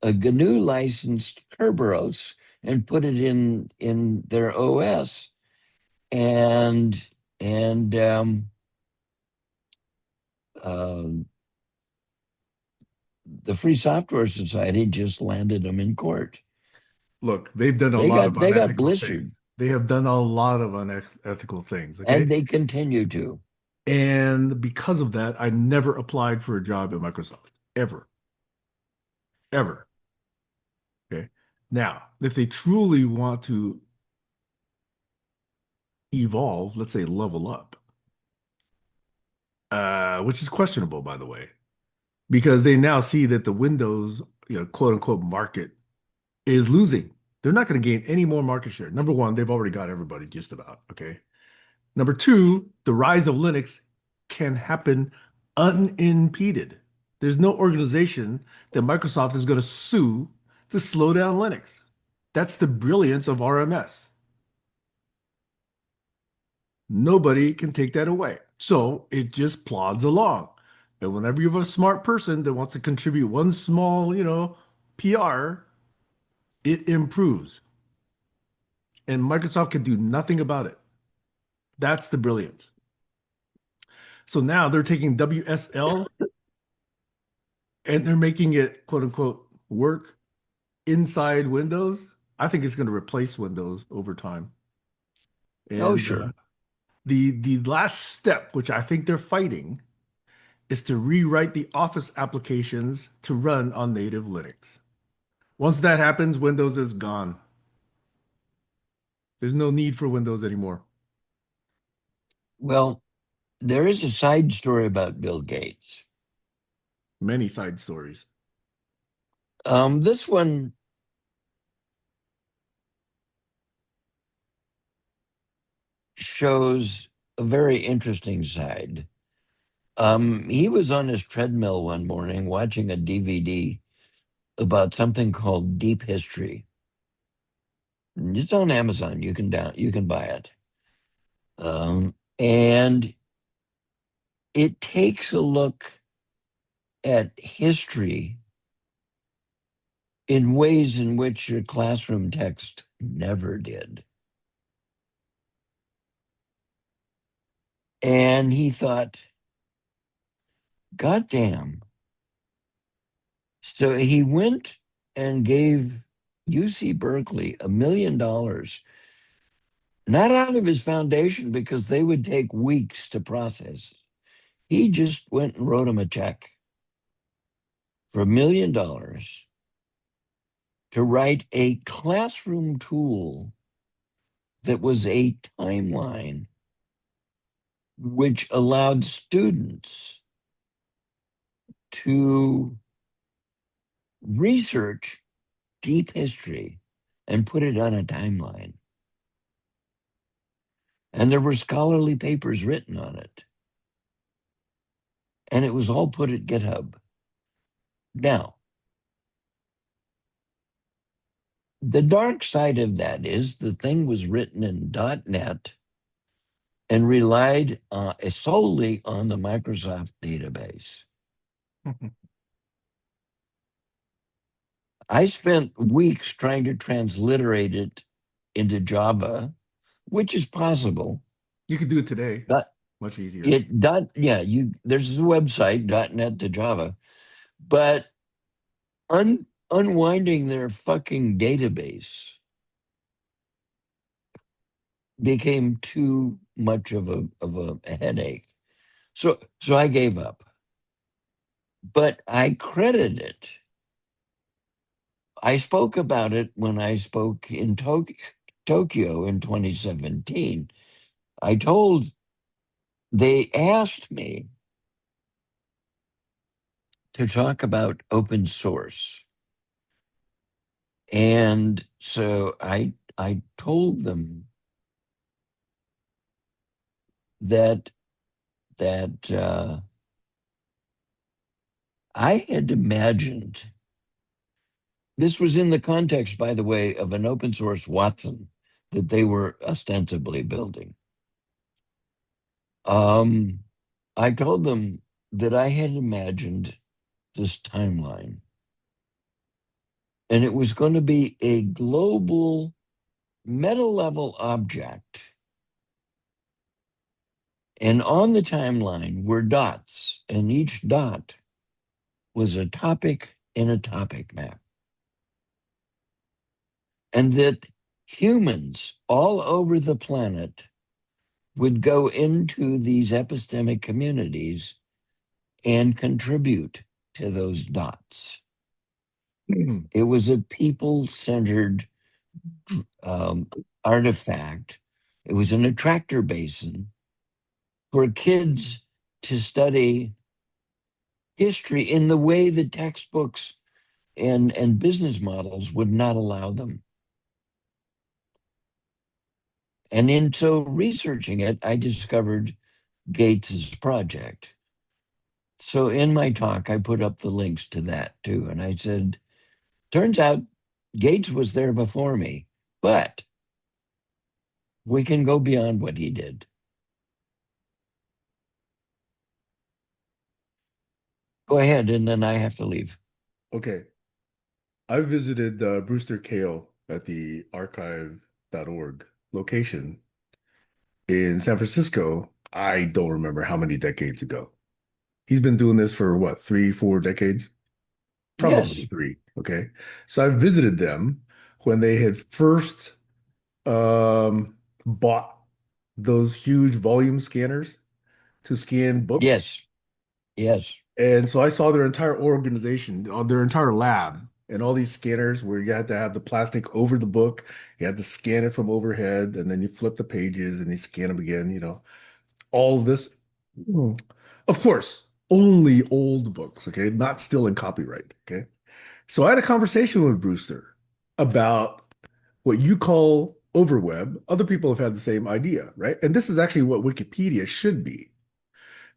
D: GNU licensed Kerberos and put it in their OS, and uh, the Free Software Society just landed them in court.
F: look, they've done a
D: They
F: lot of
D: got they got
F: unethical things.
D: blistered,
F: They have done a lot of unethical things, okay?
D: and they continue to.
F: And because of that, I never applied for a job at Microsoft, ever, ever. Okay. Now, if they truly want to evolve, let's say level up, which is questionable, by the way, because they now see that the Windows, quote unquote, market is losing. They're not going to gain any more market share. Number one, they've already got everybody just about. Okay. Number two, the rise of Linux can happen unimpeded. There's no organization that Microsoft is going to sue to slow down Linux. That's the brilliance of RMS. Nobody can take that away. So it just plods along. And whenever you have a smart person that wants to contribute one small, PR, it improves. And Microsoft can do nothing about it. That's the brilliance. So now they're taking WSL and they're making it, quote unquote, work inside Windows. I think it's going to replace Windows over time.
D: Oh,
F: And
D: sure.
F: the last step, which I think they're fighting, is to rewrite the Office applications to run on native Linux. Once that happens, Windows is gone. There's no need for Windows anymore.
D: Well, there is a side story about Bill Gates.
F: Many side stories.
D: This one shows a very interesting side. He was on his treadmill one morning watching a DVD about something called Deep History. It's on Amazon. You can buy it. And it takes a look at history in ways in which your classroom text never did. And he thought, God damn. So he went and gave UC Berkeley $1 million, not out of his foundation because they would take weeks to process. He just went and wrote him a check for $1 million to write a classroom tool that was a timeline which allowed students to research deep history and put it on a timeline. And there were scholarly papers written on it. And it was all put at GitHub. Now, the dark side of that is the thing was written in .NET and relied solely on the Microsoft database. I spent weeks trying to transliterate it into Java, which is possible.
F: You could do it today.
D: But
F: Much easier.
D: it dot yeah, you there's a website, .NET to Java, but unwinding their fucking database became too much of a headache. So I gave up. But I credit it. I spoke about it when I spoke in Tokyo in 2017. They asked me to talk about open source. And so I told them that I had imagined this was in the context, by the way, of an open source Watson that they were ostensibly building. I told them that I had imagined this timeline, and it was going to be a global meta level object. And on the timeline were dots, and each dot was a topic in a topic map. And that humans all over the planet would go into these epistemic communities and contribute to those dots. It was a people centered artifact. It was an attractor basin for kids to study history in the way that textbooks and business models would not allow them. And in so researching it, I discovered Gates's project. So in my talk, I put up the links to that too. And I said, turns out Gates was there before me, but we can go beyond what he did. Go ahead, and then I have to leave.
F: Okay. I visited Brewster Kahle at the archive.org location in San Francisco. I don't remember how many decades ago. He's been doing this for what, 3, 4 decades? Probably
D: Yes,
F: three. Okay. So I visited them when they had first bought those huge volume scanners to scan books.
D: yes, yes.
F: And so I saw their entire organization, their entire lab, and all these scanners where you had to have the plastic over the book. You had to scan it from overhead, and then you flip the pages and you scan them again, all of this. Mm. Of course, only old books, okay? Not still in copyright, okay? So I had a conversation with Brewster about what you call overweb. Other people have had the same idea, right? And this is actually what Wikipedia should be,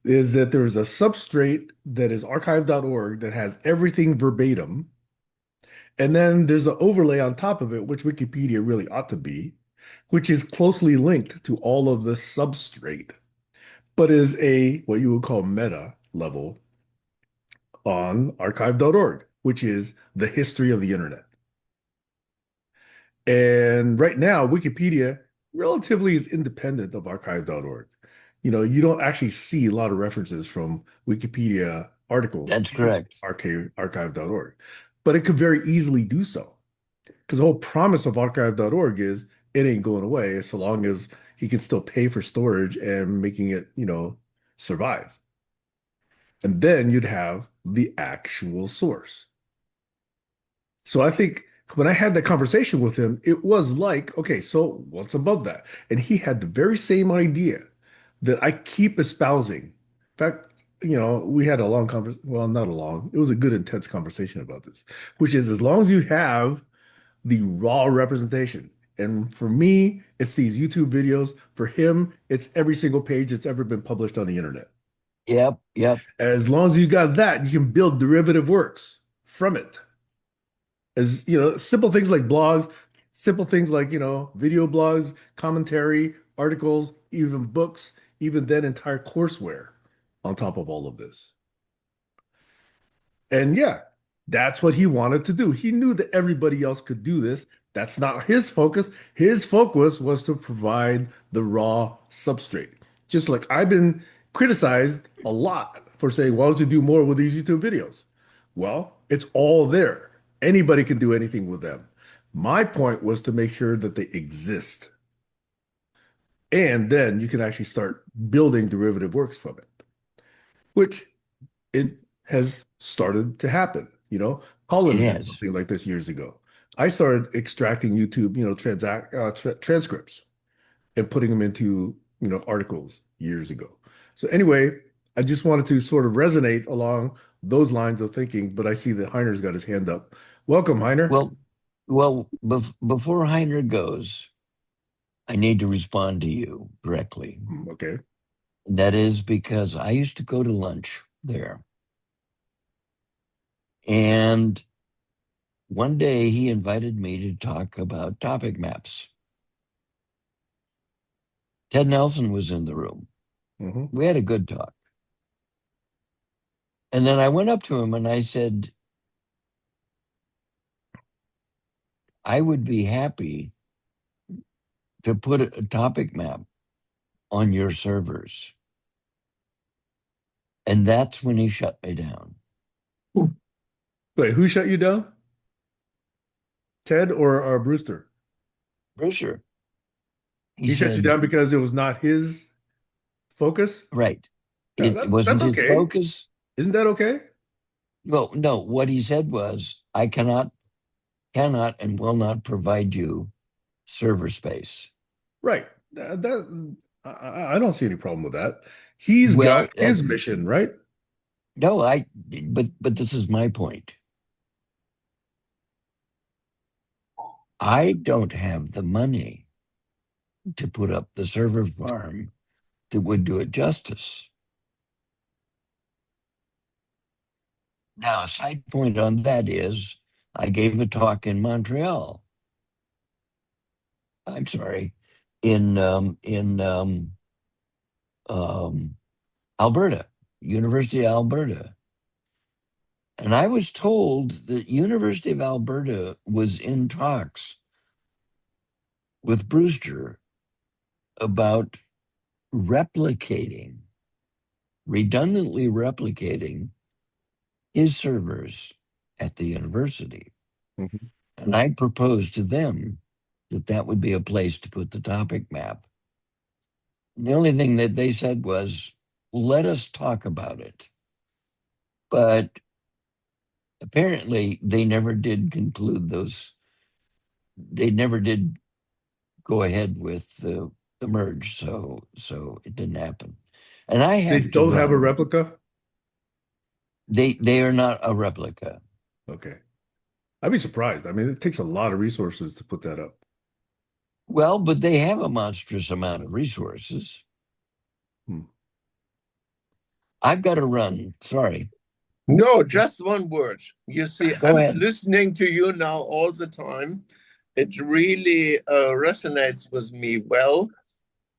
F: is that there's a substrate that is archive.org that has everything verbatim. And then there's an overlay on top of it, which Wikipedia really ought to be, which is closely linked to all of the substrate, but is a what you would call meta level on archive.org, which is the history of the internet. And right now, Wikipedia relatively is independent of archive.org. You don't actually see a lot of references from Wikipedia articles
D: That's
F: into
D: correct.
F: archive.org, but it could very easily do so. Because the whole promise of archive.org is it ain't going away so long as he can still pay for storage and making it, survive. And then you'd have the actual source. So I think when I had that conversation with him, it was like, okay, so what's above that? And he had the very same idea that I keep espousing. In fact, we had a long conversation. Well, not a long, it was a good, intense conversation about this, which is as long as you have the raw representation. And for me, it's these YouTube videos. For him, it's every single page that's ever been published on the internet.
D: Yep, yep.
F: As long as you got that, you can build derivative works from it. As simple things like blogs, simple things like video blogs, commentary, articles, even books, even then entire courseware on top of all of this. And yeah, that's what he wanted to do. He knew that everybody else could do this. That's not his focus. His focus was to provide the raw substrate. Just like I've been criticized a lot for saying, why don't you do more with these YouTube videos? Well, it's all there. Anybody can do anything with them. My point was to make sure that they exist. And then you can actually start building derivative works from it, which it has started to happen.
D: It
F: Collins did
D: has.
F: something like this years ago. I started extracting YouTube, transcripts and putting them into, articles years ago. So anyway, I just wanted to sort of resonate along those lines of thinking, but I see that Heiner's got his hand up. Welcome, Heiner.
D: Before Heiner goes, I need to respond to you directly.
F: Okay.
D: That is because I used to go to lunch there. And one day he invited me to talk about topic maps. Ted Nelson was in the room.
F: Hmm.
D: We had a good talk. And then I went up to him and I said, I would be happy to put a topic map on your servers. And that's when he shut me down.
F: Wait, who shut you down? Ted or Brewster?
D: Brewster, he
F: He shut you
D: said,
F: down because it was not his focus?
D: right.
F: Yeah,
D: It
F: that's
D: wasn't his
F: okay.
D: focus.
F: Isn't that okay?
D: Well, no, what he said was, I cannot and will not provide you server space.
F: Right. I don't see any problem with that. He's got
D: Well,
F: his mission, right?
D: no, but this is my point. I don't have the money to put up the server farm that would do it justice. Now, a side point on that is I gave a talk in Montreal. I'm sorry, in Alberta, University of Alberta. And I was told that University of Alberta was in talks with Brewster about replicating, redundantly replicating his servers at the university.
F: Mhm.
D: And I proposed to them that that would be a place to put the topic map. The only thing that they said was, let us talk about it. But apparently they never did conclude those. They never did go ahead with the merge. So it didn't happen. And I
F: They
D: have to
F: don't have a
D: run.
F: replica?
D: They are not a replica.
F: Okay. I'd be surprised. I mean, it takes a lot of resources to put that up.
D: Well, but they have a monstrous amount of resources.
F: Hmm.
D: I've got to run. Sorry.
B: No, just one word. You see,
D: Go
B: I'm
D: ahead.
B: listening to you now all the time. It really resonates with me well,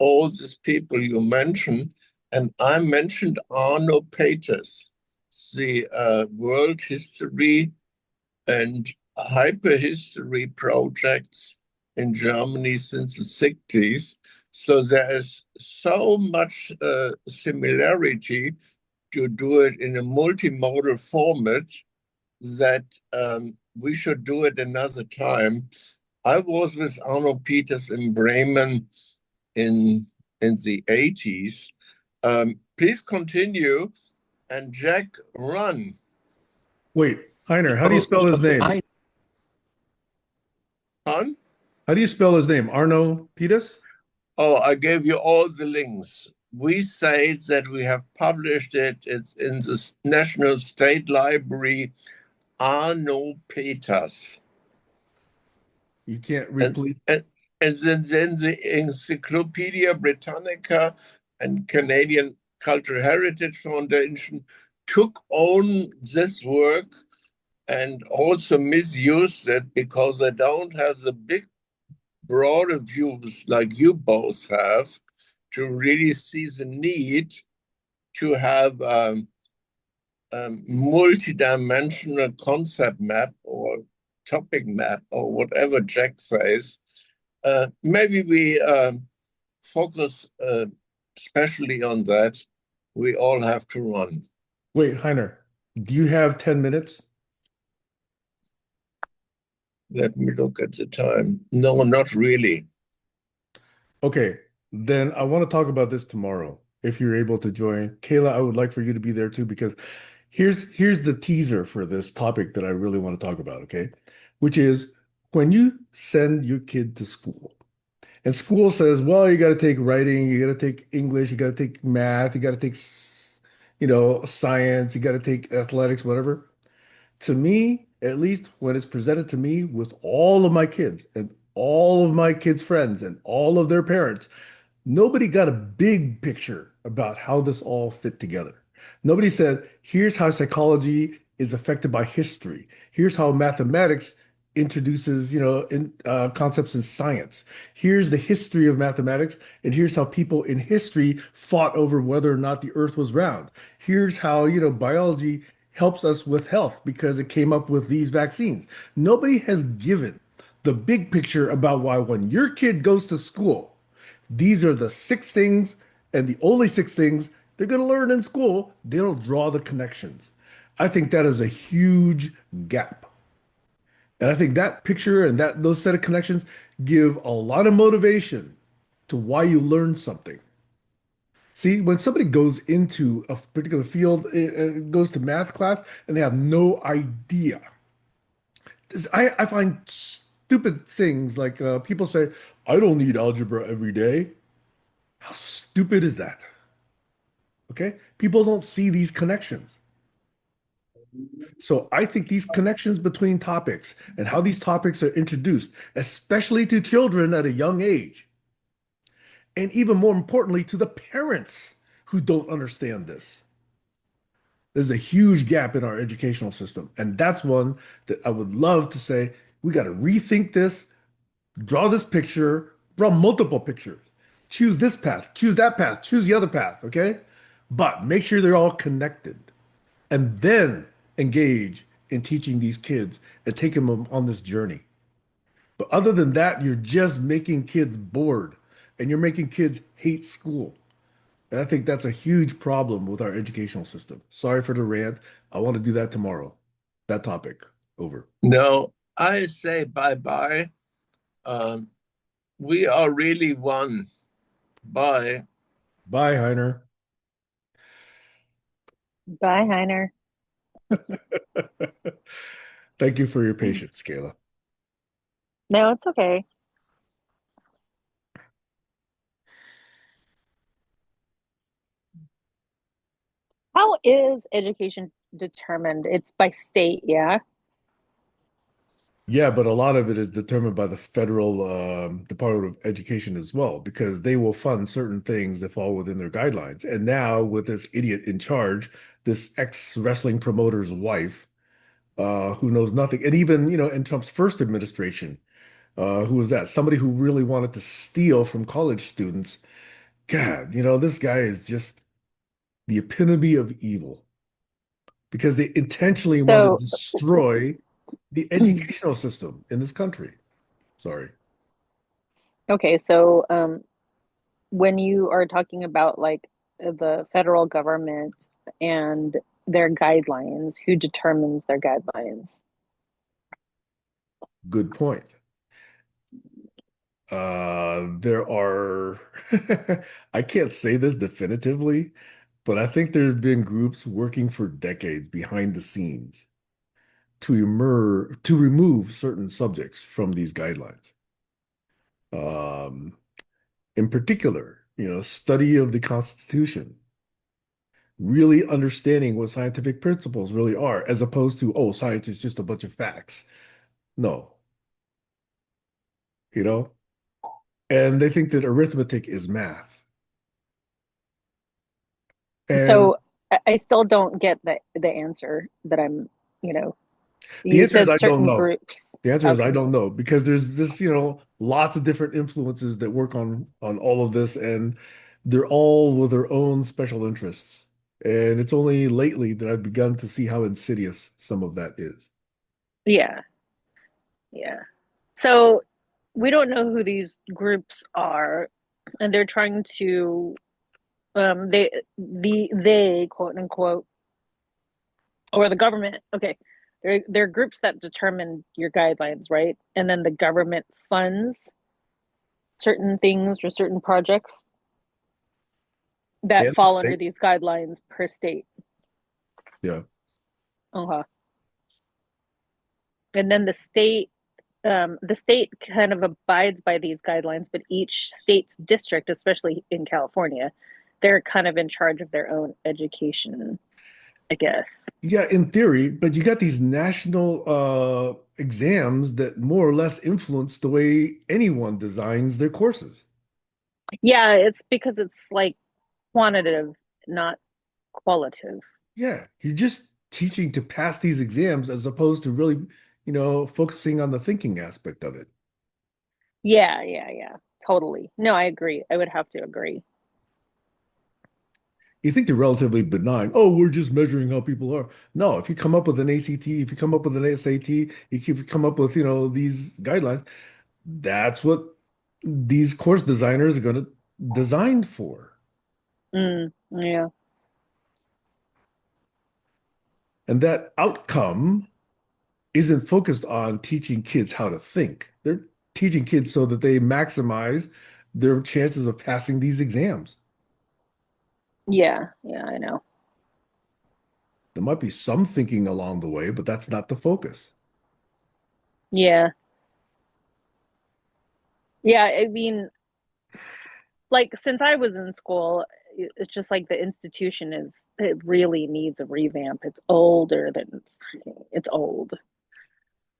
B: all these people you mentioned. And I mentioned Arno Peters, the world history and hyperhistory projects in Germany since the 60s. So there is so much similarity to do it in a multimodal format that we should do it another time. I was with Arno Peters in Bremen in the 80s. Please continue, and Jack, run.
F: Wait, Heiner, how do you spell his name?
B: Huh?
F: How do you spell his name? Arno Peters?
B: Oh, I gave you all the links. We say that we have published it. It's in the National State Library, Arno Peters.
F: You can't
B: And,
F: repeat.
B: and, and then the Encyclopedia Britannica and Canadian Cultural Heritage Foundation took on this work and also misused it because they don't have the big, broader views like you both have to really see the need to have multi-dimensional concept map or topic map or whatever Jack says. Maybe we focus especially on that. We all have to run.
F: Wait, Heiner, do you have 10 minutes?
B: Let me look at the time. No, not really.
F: Okay, then I want to talk about this tomorrow if you're able to join. Kayla, I would like for you to be there too because here's the teaser for this topic that I really want to talk about, okay? Which is when you send your kid to school and school says, well, you got to take writing, you got to take English, you got to take math, you got to take science, you got to take athletics, whatever. To me, at least when it's presented to me with all of my kids and all of my kids' friends and all of their parents, nobody got a big picture about how this all fit together. Nobody said, here's how psychology is affected by history. Here's how mathematics introduces, concepts in science. Here's the history of mathematics, and here's how people in history fought over whether or not the earth was round. Here's how, biology helps us with health because it came up with these vaccines. Nobody has given the big picture about why when your kid goes to school, these are the six things and the only six things they're going to learn in school. They don't draw the connections. I think that is a huge gap. And I think that picture and those set of connections give a lot of motivation to why you learn something. See, when somebody goes into a particular field, goes to math class, and they have no idea. I find stupid things like people say, I don't need algebra every day. How stupid is that? Okay. People don't see these connections. So I think these connections between topics and how these topics are introduced, especially to children at a young age, and even more importantly, to the parents who don't understand this. There's a huge gap in our educational system. And that's one that I would love to say, we got to rethink this, draw this picture, draw multiple pictures. Choose this path, choose that path, choose the other path, okay? But make sure they're all connected. And then engage in teaching these kids and taking them on this journey. But other than that, you're just making kids bored and you're making kids hate school. And I think that's a huge problem with our educational system. Sorry for the rant. I want to do that tomorrow. That topic. Over.
B: No, I say bye-bye. We are really one. Bye.
F: Bye, Heiner.
E: Bye, Heiner.
F: Thank you for your patience, Kayla.
E: No, it's okay. How is education determined? It's by state, yeah?
F: Yeah, but a lot of it is determined by the federal Department of Education as well, because they will fund certain things that fall within their guidelines. And now, with this idiot in charge, this ex-wrestling promoter's wife, who knows nothing, and even, in Trump's first administration, who was that? Somebody who really wanted to steal from college students. God, this guy is just the epitome of evil because they intentionally want to
E: So,
F: destroy the educational system in this country. Sorry.
E: okay, so when you are talking about like the federal government and their guidelines, who determines their guidelines?
F: Good point. There are, I can't say this definitively, but I think there have been groups working for decades behind the scenes to remove certain subjects from these guidelines. Um, in particular, study of the Constitution, really understanding what scientific principles really are, as opposed to, oh, science is just a bunch of facts. No, you know, and they think that arithmetic is math. And
E: So I still don't get the answer that you know,
F: the
E: you
F: answer is
E: said
F: I don't
E: certain
F: know.
E: groups.
F: The answer is I
E: Okay.
F: don't know because there's this, lots of different influences that work on all of this, and they're all with their own special interests. And it's only lately that I've begun to see how insidious some of that is.
E: Yeah, yeah. So we don't know who these groups are, and they're trying to they quote unquote or the government. Okay, they're groups that determine your guidelines, right? And then the government funds certain things or certain projects that
F: And the
E: fall under
F: state.
E: these guidelines per state.
F: Yeah.
E: Uh-huh. And then the state kind of abides by these guidelines, but each state's district, especially in California, they're kind of in charge of their own education, I guess.
F: Yeah, in theory, but you got these national exams that more or less influence the way anyone designs their courses.
E: Yeah, it's because it's like quantitative, not qualitative.
F: Yeah, you're just teaching to pass these exams as opposed to really, focusing on the thinking aspect of it.
E: Yeah, yeah, yeah. Totally. No, I agree. I would have to agree.
F: You think they're relatively benign. Oh, we're just measuring how people are. No, if you come up with an ACT, if you come up with an SAT, if you come up with, these guidelines, that's what these course designers are going to design for.
E: Yeah.
F: And that outcome isn't focused on teaching kids how to think. They're teaching kids so that they maximize their chances of passing these exams.
E: Yeah, yeah, I know.
F: There might be some thinking along the way, but that's not the focus.
E: Yeah. Yeah, I mean, like since I was in school, it's just like the institution is it really needs a revamp. It's older than it's old.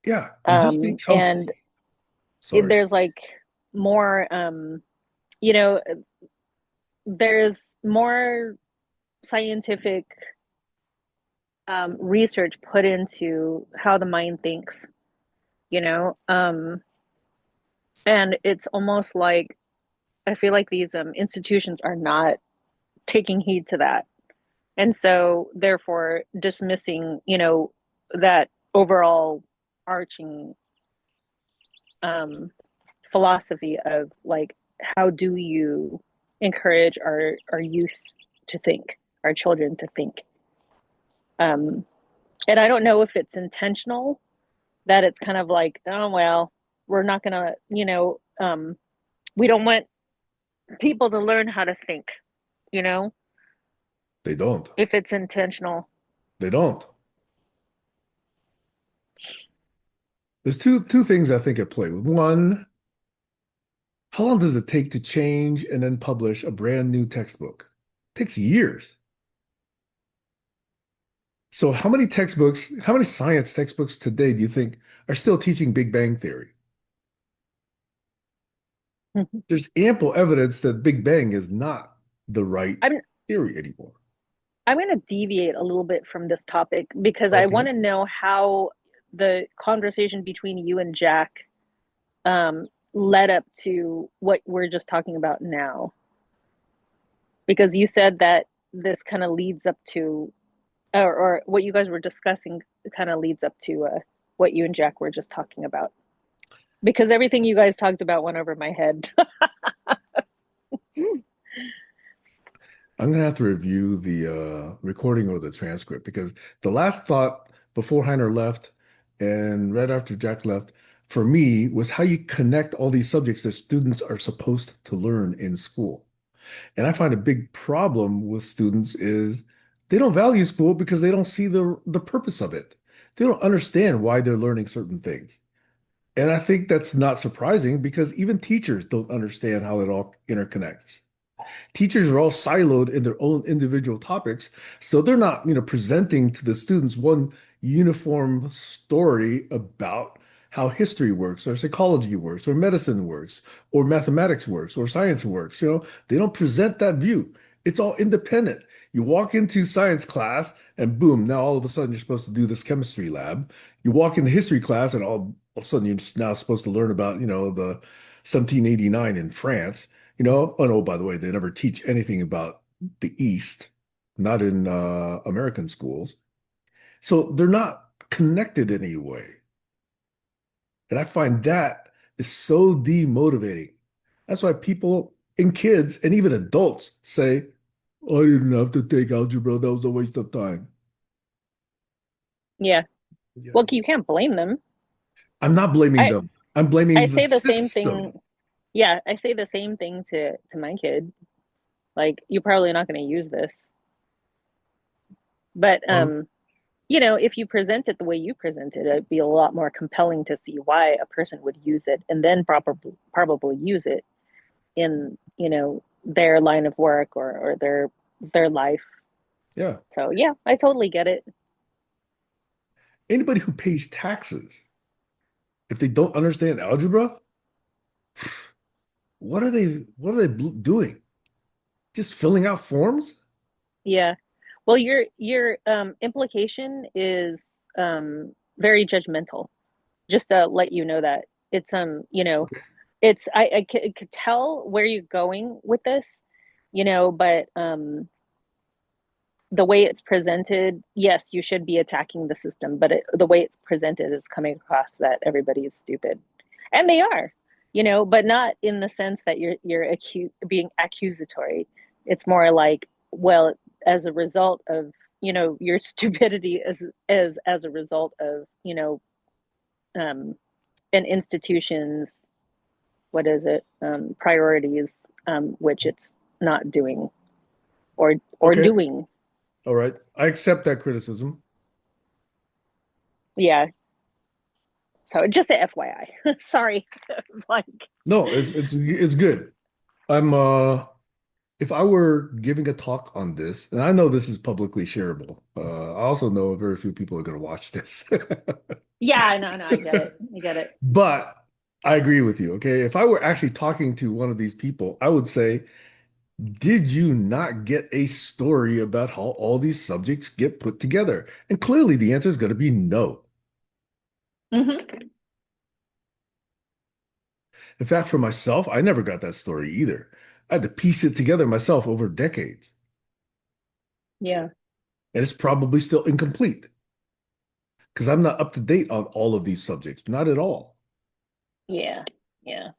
F: Yeah, and just think how,
E: And
F: sorry,
E: there's like more you know, there's more scientific research put into how the mind thinks, you know? And it's almost like I feel like these institutions are not taking heed to that. And so therefore dismissing, that overall arching um philosophy of like how do you encourage our youth to think, our children to think. Um and I don't know if it's intentional that it's kind of like, oh well, we're not gonna, we don't want people to learn how to think, you know,
F: they don't.
E: if it's intentional.
F: They don't. There's two things I think at play. One, how long does it take to change and then publish a brand new textbook? It takes years. So how many science textbooks today do you think are still teaching Big Bang Theory? There's ample evidence that Big Bang is not the right
E: I'm
F: theory anymore.
E: I'm going to deviate a little bit from this topic because I want
F: Okay.
E: to know how the conversation between you and Jack um, led up to what we're just talking about now. Because you said that this kind of leads up to, or what you guys were discussing kind of leads up to what you and Jack were just talking about. Because everything you guys talked about went over my head.
F: I'm gonna have to review the recording or the transcript because the last thought before Heiner left and right after Jack left for me was how you connect all these subjects that students are supposed to learn in school. And I find a big problem with students is they don't value school because they don't see the purpose of it. They don't understand why they're learning certain things. And I think that's not surprising because even teachers don't understand how it all interconnects. Teachers are all siloed in their own individual topics, so they're not, presenting to the students one uniform story about how history works or psychology works or medicine works or mathematics works or science works. They don't present that view. It's all independent. You walk into science class and boom, now all of a sudden you're supposed to do this chemistry lab. You walk into history class and all of a sudden you're now supposed to learn about, the 1789 in France. Oh no, by the way, they never teach anything about the East, not in American schools. So they're not connected in any way. And I find that is so demotivating. That's why people and kids and even adults say, I didn't have to take algebra. That was a waste of time.
E: Yeah.
F: Yeah.
E: Well, you can't blame them.
F: I'm not blaming
E: I
F: them. I'm
E: I
F: blaming the
E: say the same thing.
F: system.
E: Yeah, I say the same thing to my kid. Like, you're probably not going to use this. But
F: Um,
E: if you present it the way you present it, it'd be a lot more compelling to see why a person would use it and then probably use it in, their line of work or their life.
F: yeah.
E: So yeah, I totally get it.
F: Anybody who pays taxes, if they don't understand algebra, what are they doing? Just filling out forms?
E: Yeah. Well, your implication is very judgmental. Just to let you know that it's
F: Okay.
E: it's I could tell where you're going with this, but the way it's presented, yes, you should be attacking the system, but the way it's presented is coming across that everybody's stupid, and they are, but not in the sense that being accusatory. It's more like, well, as a result of your stupidity as a result of um, an institution's, what is it, priorities, which it's not doing or
F: Okay.
E: doing.
F: All right. I accept that criticism.
E: Yeah. So just a FYI. Sorry. Like,
F: No, it's good. I'm if I were giving a talk on this, and I know this is publicly shareable, I also know very few people are going to watch this.
E: yeah, no, I get it. I get it.
F: But I agree with you, okay? If I were actually talking to one of these people, I would say, did you not get a story about how all these subjects get put together? And clearly the answer is going to be no.
E: Hmm.
F: In fact, for myself, I never got that story either. I had to piece it together myself over decades,
E: Yeah.
F: and it's probably still incomplete because I'm not up to date on all of these subjects, not at all.
E: Yeah. Yeah.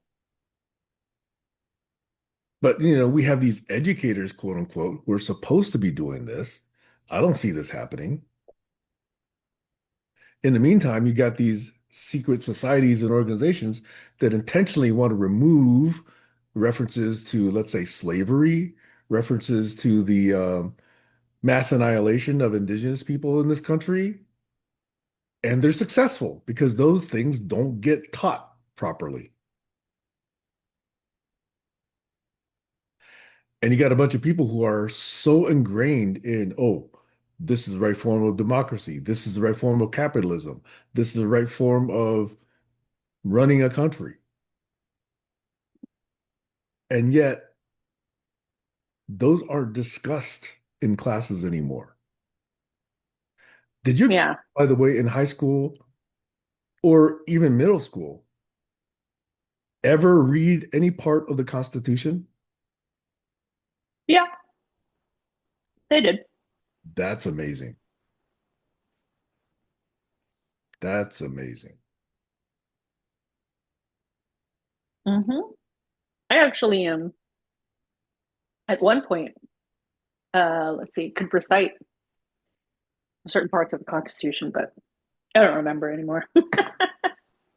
F: But, we have these educators, quote unquote, who are supposed to be doing this. I don't see this happening. In the meantime, you got these secret societies and organizations that intentionally want to remove references to, let's say, slavery, references to the mass annihilation of indigenous people in this country. And they're successful because those things don't get taught properly. And you got a bunch of people who are so ingrained in, oh, this is the right form of democracy. This is the right form of capitalism. This is the right form of running a country. And yet, those aren't discussed in classes anymore. Did your kid,
E: Yeah.
F: by the way, in high school or even middle school, ever read any part of the Constitution?
E: Yeah. They did.
F: That's amazing. That's amazing.
E: Hmm. I actually at one point, let's see, could recite certain parts of the Constitution, but I don't remember anymore.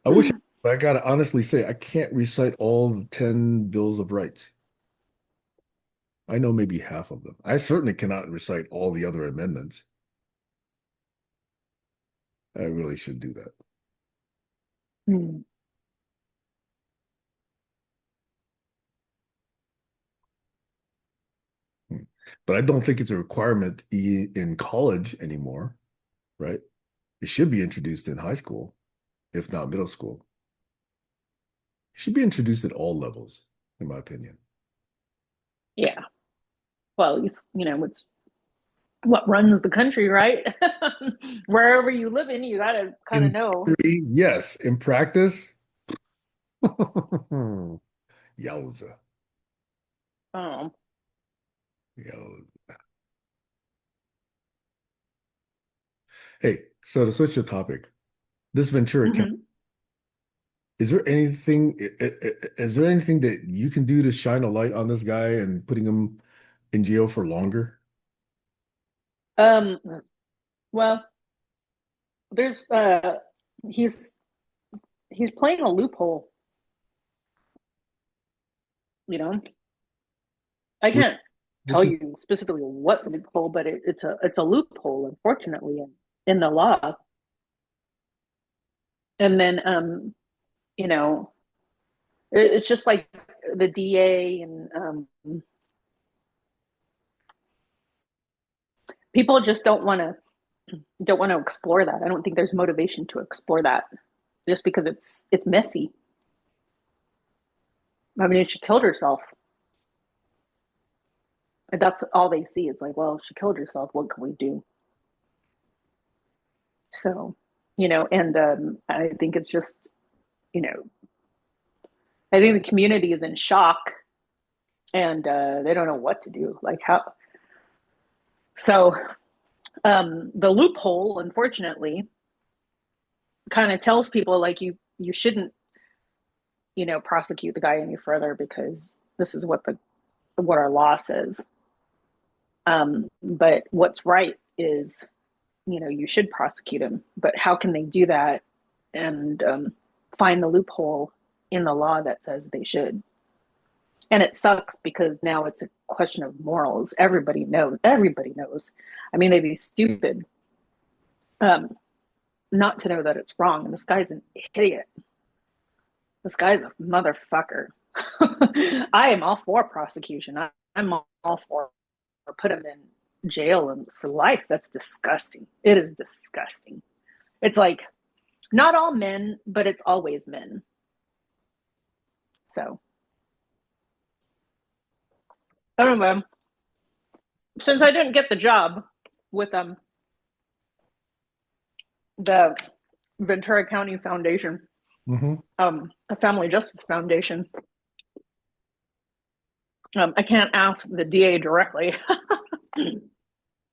F: I wish, but I gotta honestly say, I can't recite all the 10 Bills of Rights. I know maybe half of them. I certainly cannot recite all the other amendments. I really should do that.
E: Hmm.
F: Hmm. But I don't think it's a requirement in college anymore, right? It should be introduced in high school, if not middle school. It should be introduced at all levels, in my opinion.
E: Yeah. Well, at least, it's what runs the country, right? Wherever you live in, you gotta kind of
F: In
E: know.
F: theory, yes. In practice, yowza,
E: Um,
F: yowza. Hey, so to switch the topic, this Ventura County,
C: Mhm.
F: is there anything that you can do to shine a light on this guy and putting him in jail for longer?
E: Um, well, there's he's he's playing a loophole, you know. I
F: Which,
E: can't tell
F: which is,
E: you specifically what loophole, but it's a loophole, unfortunately, in the law. And then you know, it's just like the DA and people just don't want to explore that. I don't think there's motivation to explore that just because it's messy. I mean, she killed herself. And that's all they see. It's like, well, she killed herself. What can we do? So, and I think it's just, you know, I think the community is in shock and they don't know what to do. Like how? So the loophole, unfortunately, kind of tells people like you shouldn't, prosecute the guy any further because this is what our law says. But what's right is, you should prosecute him. But how can they do that and find the loophole in the law that says they should? And it sucks because now it's a question of morals. Everybody knows. Everybody knows. I mean, they'd be stupid um, not to know that it's wrong. And this guy's an idiot. This guy's a motherfucker. I am all for prosecution. I'm all for put him in jail and for life. That's disgusting. It is disgusting. It's like not all men, but it's always men. So I don't know. Since I didn't get the job with the Ventura County Foundation,
F: Mhm.
E: a Family Justice Foundation, I can't ask the DA directly.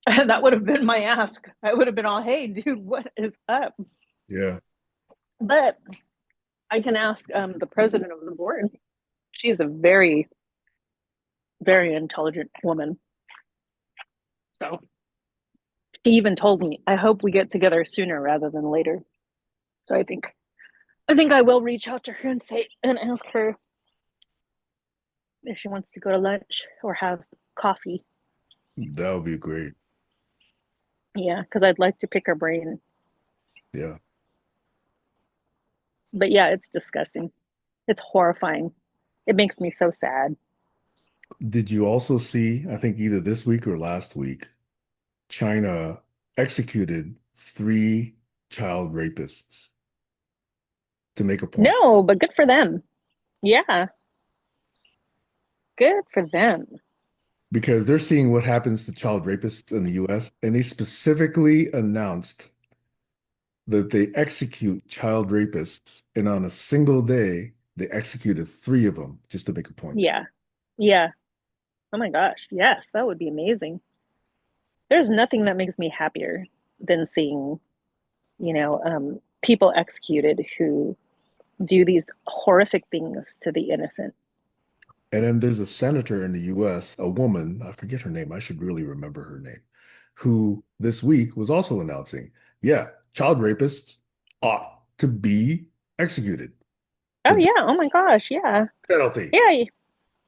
E: That would have been my ask. I would have been all, "Hey, dude, what is up?"
F: Yeah.
E: But I can ask the president of the board. She is a very, very intelligent woman. So she even told me, "I hope we get together sooner rather than later." So I think I will reach out to her and say and ask her if she wants to go to lunch or have coffee.
F: That would be great.
E: Yeah, because I'd like to pick her brain.
F: Yeah.
E: But yeah, it's disgusting. It's horrifying. It makes me so sad.
F: Did you also see, I think either this week or last week, China executed three child rapists to make a point
E: No, but good for them. Yeah, good for them.
F: because they're seeing what happens to child rapists in the US, and they specifically announced that they execute child rapists, and on a single day, they executed three of them just to make a point.
E: Yeah, yeah. Oh my gosh, yes, that would be amazing. There's nothing that makes me happier than seeing, people executed who do these horrific things to the innocent.
F: And then there's a senator in the US, a woman, I forget her name, I should really remember her name, who this week was also announcing, yeah, child rapists ought to be executed.
E: Oh
F: The death
E: yeah, oh my gosh, yeah.
F: penalty.
E: Yeah,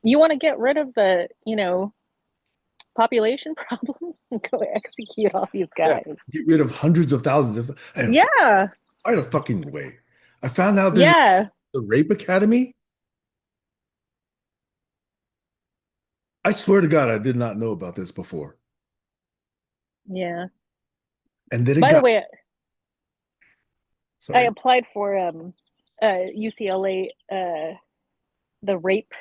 E: you want to get rid of the, population problem? Go execute all these
F: Yeah,
E: guys.
F: get rid of hundreds of thousands of, and
E: Yeah,
F: by the fucking way, I found out there's
E: yeah,
F: the rape academy. I swear to God, I did not know about this before.
E: yeah.
F: And then it
E: By the
F: got,
E: way, I
F: sorry,
E: applied for UCLA the rape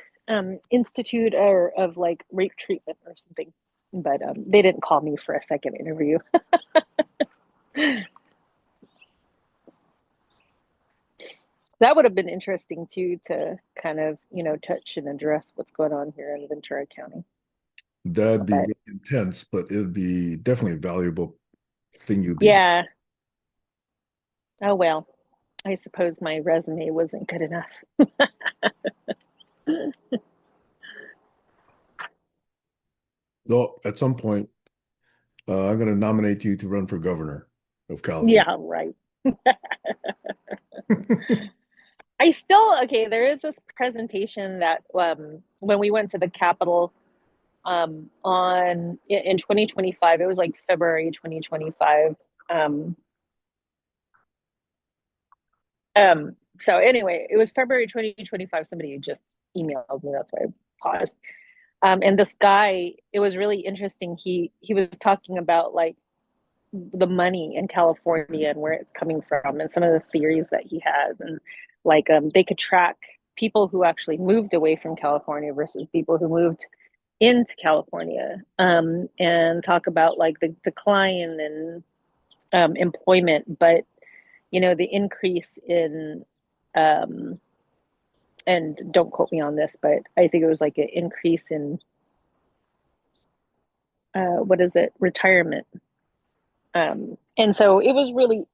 E: institute or of like rape treatment or something, but they didn't call me for a second interview. That would have been interesting too to kind of touch and address what's going on here in Ventura County.
F: that'd be
E: But
F: really intense, but it would be definitely a valuable thing you'd be doing.
E: yeah, Oh well, I suppose my resume wasn't good enough.
F: Though at some point, I'm going to nominate you to run for governor of California.
E: Yeah, right. I still, okay, there is this presentation that when we went to the Capitol in 2025, it was like February 2025. Um, so anyway, it was February 2025. Somebody just emailed me, that's why I paused. And this guy, it was really interesting. He was talking about like the money in California and where it's coming from and some of the theories that he has and like they could track people who actually moved away from California versus people who moved into California and talk about like the decline in employment, but you know the increase in um, and don't quote me on this, but I think it was like an increase in what is it, retirement. And so it was really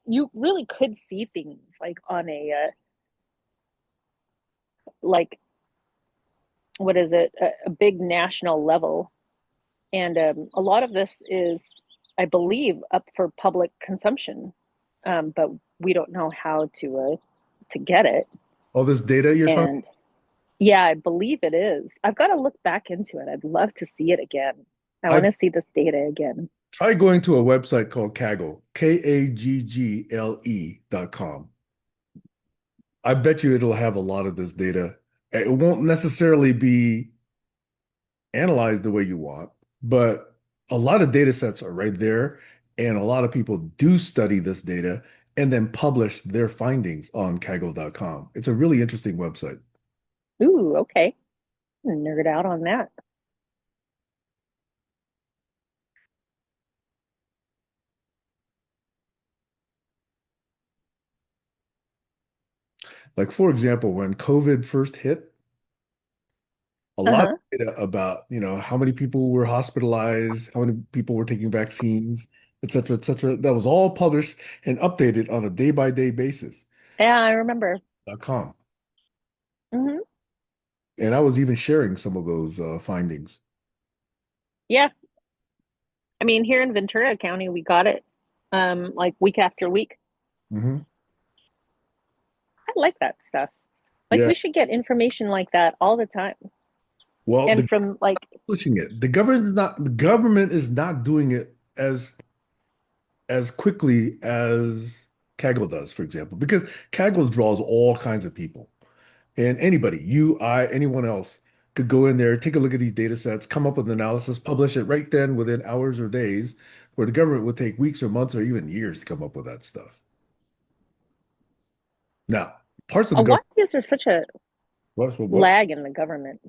E: you really could see things like on a like what is it, a big national level, and a lot of this is, I believe, up for public consumption, but we don't know how to get it.
F: All this data you're talking,
E: And yeah, I believe it is. I've got to look back into it. I'd love to see it again. I want
F: I
E: to see this data again.
F: try going to a website called Kaggle, Kaggle.com. I bet you it'll have a lot of this data. It won't necessarily be analyzed the way you want, but a lot of data sets are right there. And a lot of people do study this data and then publish their findings on Kaggle.com. It's a really interesting website.
E: Ooh, okay. Nerd out on that.
F: Like, for example, when COVID first hit, a lot
E: Uh-huh.
F: of data about, how many people were hospitalized, how many people were taking vaccines, et cetera, et cetera. That was all published and updated on a day-by-day basis.
E: Yeah, I remember.
F: .com.
E: Hmm.
F: And I was even sharing some of those findings.
E: Yeah. I mean, here in Ventura County, we got it like week after week.
F: Hmm.
E: I like that stuff. Like
F: Yeah.
E: we should get information like that all the time.
F: Well,
E: And
F: the
E: from like,
F: publishing it. The government is not doing it as quickly as Kaggle does, for example, because Kaggle draws all kinds of people. And anybody, you, I, anyone else could go in there, take a look at these data sets, come up with an analysis, publish it right then within hours or days, where the government would take weeks or months or even years to come up with that stuff. Now, parts of the
E: why
F: government,
E: is there such a
F: what?
E: lag in the government?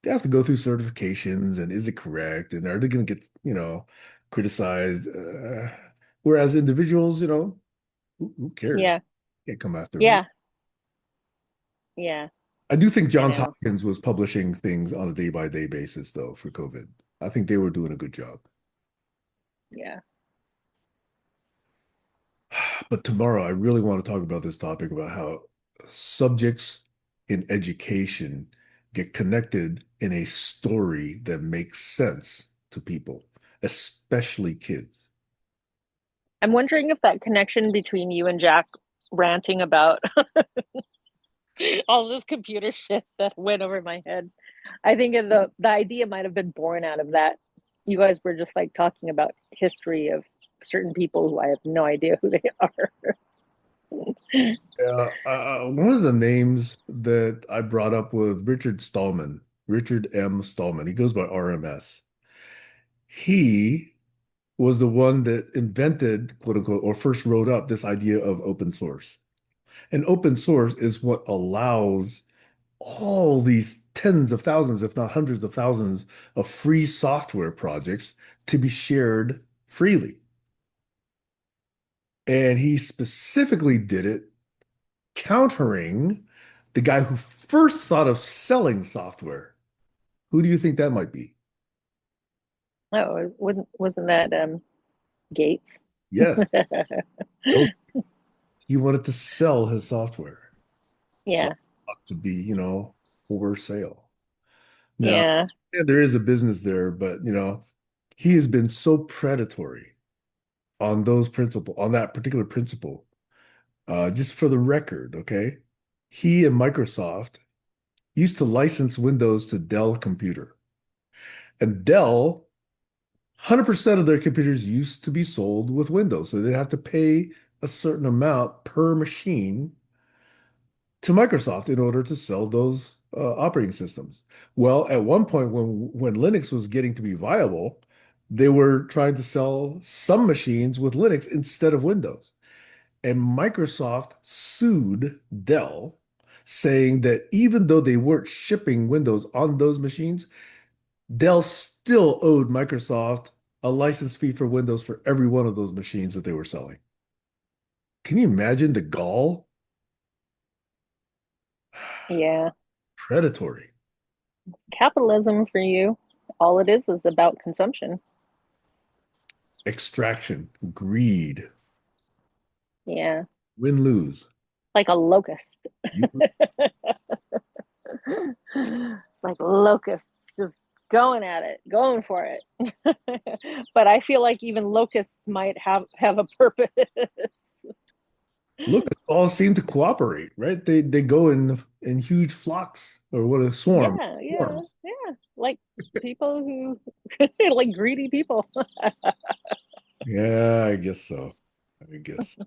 F: They have to go through certifications and is it correct? And are they going to get, criticized? Whereas individuals, who cares?
E: Yeah,
F: Can't come after me.
E: yeah, yeah,
F: I do think
E: I
F: Johns
E: know.
F: Hopkins was publishing things on a day-by-day basis, though, for COVID. I think they were doing a good job.
E: Yeah.
F: But tomorrow, I really want to talk about this topic about how subjects in education get connected in a story that makes sense to people, especially kids.
E: I'm wondering if that connection between you and Jack ranting about all this computer shit that went over my head. I think the idea might have been born out of that. You guys were just like talking about history of certain people who I have no idea who they are.
F: One of the names that I brought up with Richard Stallman, Richard M. Stallman, he goes by RMS. He was the one that invented, quote unquote, or first wrote up this idea of open source. And open source is what allows all these tens of thousands, if not hundreds of thousands, of free software projects to be shared freely. And he specifically did it countering the guy who first thought of selling software. Who do you think that might be?
E: Oh, wasn't that Gates?
F: Yes. He wanted to sell his software. So
E: Yeah.
F: to be, for sale. Now,
E: Yeah.
F: yeah, there is a business there, but he has been so predatory on that particular principle. Just for the record, okay? He and Microsoft used to license Windows to Dell Computer. And Dell, 100% of their computers used to be sold with Windows. So they'd have to pay a certain amount per machine to Microsoft in order to sell those operating systems. Well, at one point when Linux was getting to be viable, they were trying to sell some machines with Linux instead of Windows. And Microsoft sued Dell, saying that even though they weren't shipping Windows on those machines, Dell still owed Microsoft a license fee for Windows for every one of those machines that they were selling. Can you imagine the gall?
E: Yeah.
F: Predatory.
E: Capitalism for you. All it is about consumption.
F: Extraction, greed,
E: Yeah.
F: win lose.
E: Like a locust.
F: You,
E: Like locusts just going at it, going for it. But I feel like even locusts might have a purpose.
F: look, all seem to cooperate, right? They go in huge flocks or what a swarm,
E: Yeah, yeah,
F: swarms.
E: yeah. Like people who like greedy people.
F: Yeah, I guess so. I guess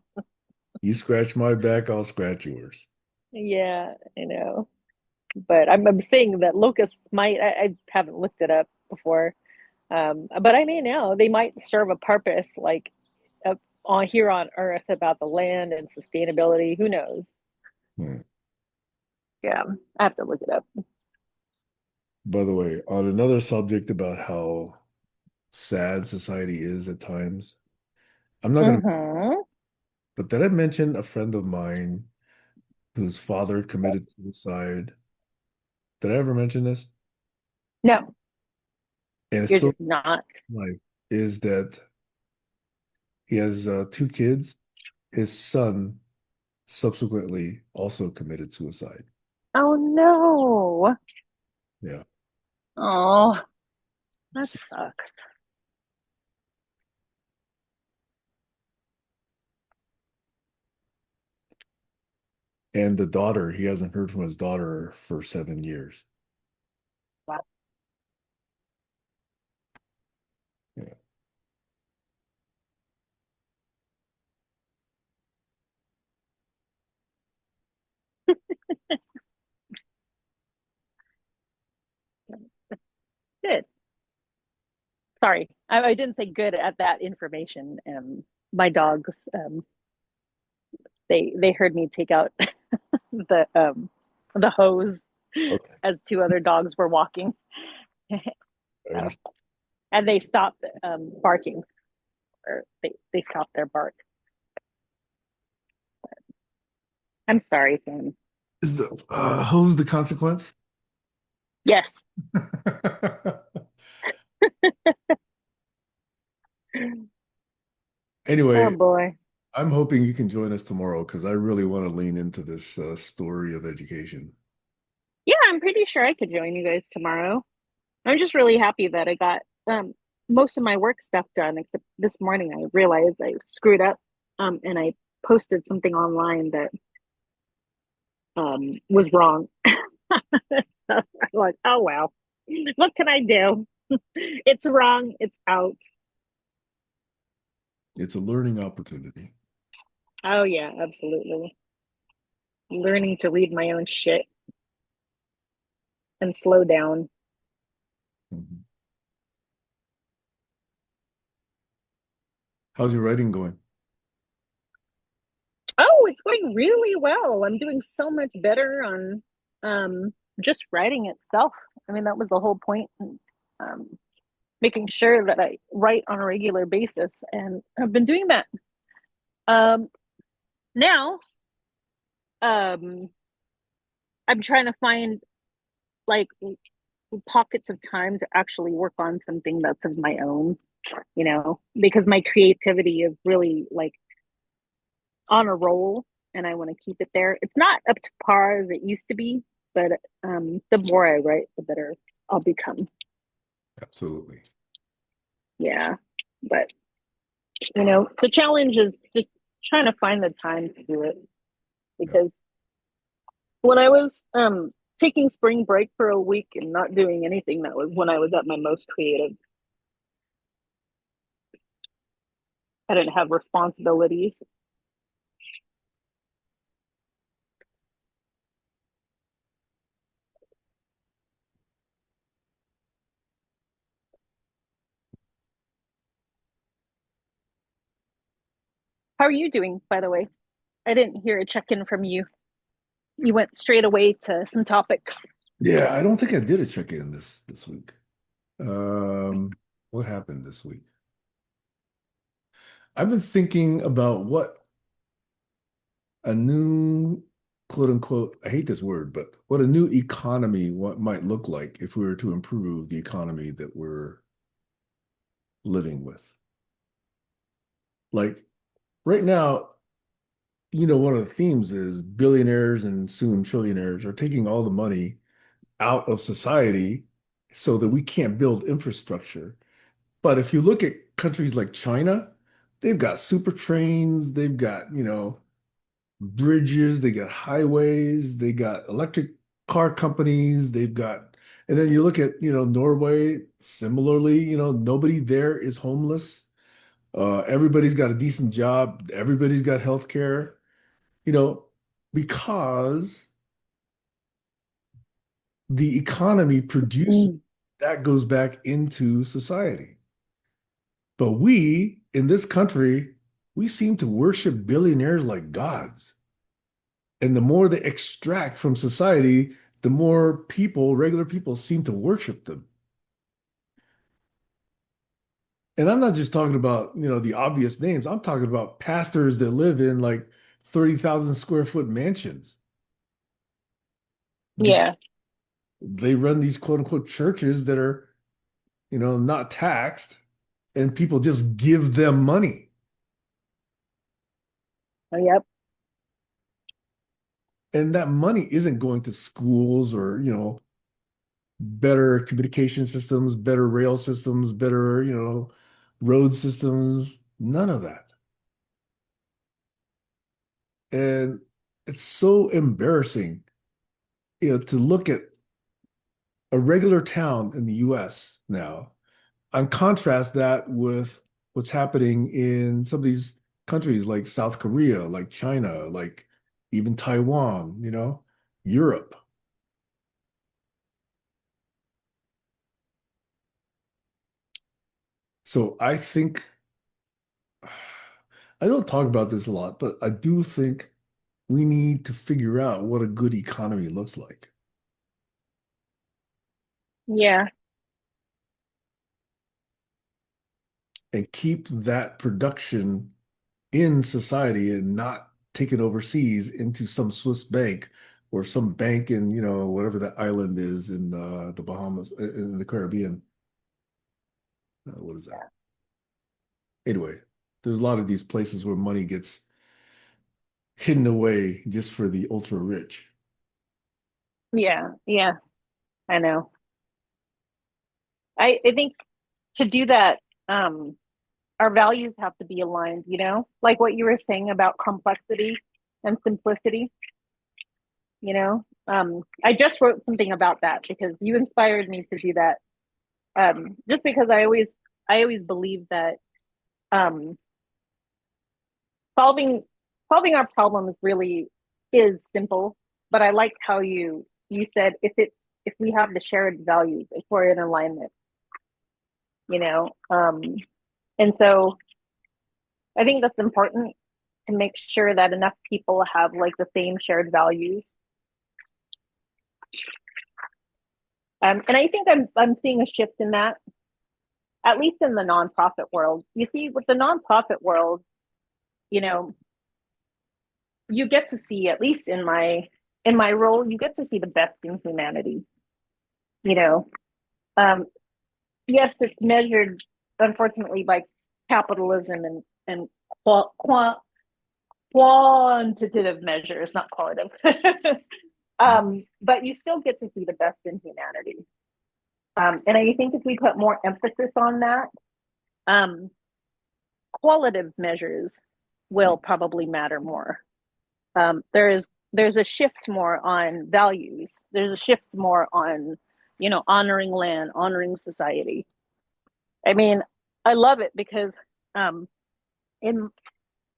F: you scratch my back, I'll scratch yours.
E: Yeah, I know. But I'm saying that locusts might, I haven't looked it up before. But I may know they might serve a purpose like uh, on here on Earth about the land and sustainability. Who knows?
F: Hmm.
E: Yeah, I have to look it up.
F: By the way, on another subject about how sad society is at times, I'm not gonna,
E: Mm-hmm.
F: but did I mention a friend of mine whose father committed suicide? Did I ever mention this?
E: No,
F: And it's
E: you
F: so
E: did not.
F: life is that he has two kids. His son subsequently also committed suicide.
E: Oh no.
F: Yeah.
E: Oh, that sucks.
F: And the daughter, he hasn't heard from his daughter for 7 years.
E: Wow.
F: Yeah.
E: Good. Sorry, I didn't say good at that information. My dogs, they heard me take out the hose
F: Okay.
E: as two other dogs were walking.
F: I
E: So,
F: understand.
E: and they stopped barking, or they stopped their bark. I'm sorry, Sam.
F: Is the who's the consequence?
E: Yes. Oh
F: Anyway,
E: boy.
F: I'm hoping you can join us tomorrow because I really want to lean into this story of education.
E: Yeah, I'm pretty sure I could join you guys tomorrow. I'm just really happy that I got most of my work stuff done, except this morning I realized I screwed up and I posted something online that was wrong. So I'm like, oh well, what can I do? It's wrong, it's out.
F: It's a learning opportunity.
E: Oh yeah, absolutely. Learning to read my own shit and slow down.
F: Mhm. How's your writing going?
E: Oh, it's going really well. I'm doing so much better on just writing itself. I mean, that was the whole point. Um, Making sure that I write on a regular basis, and I've been doing that. Um, Now, um, I'm trying to find like pockets of time to actually work on something that's of my own, because my creativity is really like on a roll and I want to keep it there. It's not up to par as it used to be, but the more I write, the better I'll become.
F: Absolutely.
E: Yeah. But, you know, the challenge is just trying to find the time to do it.
F: Yeah.
E: Because when I was taking spring break for a week and not doing anything, that was when I was at my most creative. I didn't have responsibilities. How are you doing, by the way? I didn't hear a check-in from you. You went straight away to some topics.
F: Yeah, I don't think I did a check-in this week. Um, what happened this week? I've been thinking about what a new quote unquote, I hate this word, but what a new economy what might look like if we were to improve the economy that we're living with. Like right now, one of the themes is billionaires and soon trillionaires are taking all the money out of society so that we can't build infrastructure. But if you look at countries like China, they've got super trains, they've got, bridges, they got highways, they got electric car companies, they've got, and then you look at, Norway, similarly, nobody there is homeless. Everybody's got a decent job, everybody's got health care, you know, because the economy produces
E: Mm.
F: that goes back into society. But we in this country, we seem to worship billionaires like gods. And the more they extract from society, the more people, regular people, seem to worship them. And I'm not just talking about, the obvious names. I'm talking about pastors that live in like 30,000 square foot mansions because
E: Yeah.
F: they run these quote unquote churches that are, not taxed and people just give them money.
E: Oh, yep.
F: And that money isn't going to schools or, better communication systems, better rail systems, better, road systems, none of that. And it's so embarrassing, to look at a regular town in the US now and contrast that with what's happening in some of these countries like South Korea, like China, like even Taiwan, Europe. So I think I don't talk about this a lot, but I do think we need to figure out what a good economy looks like
E: Yeah.
F: and keep that production in society and not take it overseas into some Swiss bank or some bank in, whatever that island is in the Bahamas, in the Caribbean. What is that? Anyway, there's a lot of these places where money gets hidden away just for the ultra rich.
E: Yeah. Yeah. I know. I think to do that, our values have to be aligned, like what you were saying about complexity and simplicity, I just wrote something about that because you inspired me to do that. Just because I always believe that um solving solving our problems really is simple, but I liked how you said if we have the shared values, if we're in alignment, you know. And so I think that's important to make sure that enough people have like the same shared values. And I think I'm seeing a shift in that, at least in the nonprofit world. You see, with the nonprofit world, you know, you get to see, at least in my role, you get to see the best in humanity. You know, um, yes, it's measured, unfortunately, by capitalism and quantitative measures, not qualitative. But you still get to see the best in humanity. And I think if we put more emphasis on that, um, qualitative measures will probably matter more. There's a shift more on values. There's a shift more on, honoring land, honoring society. I mean, I love it because in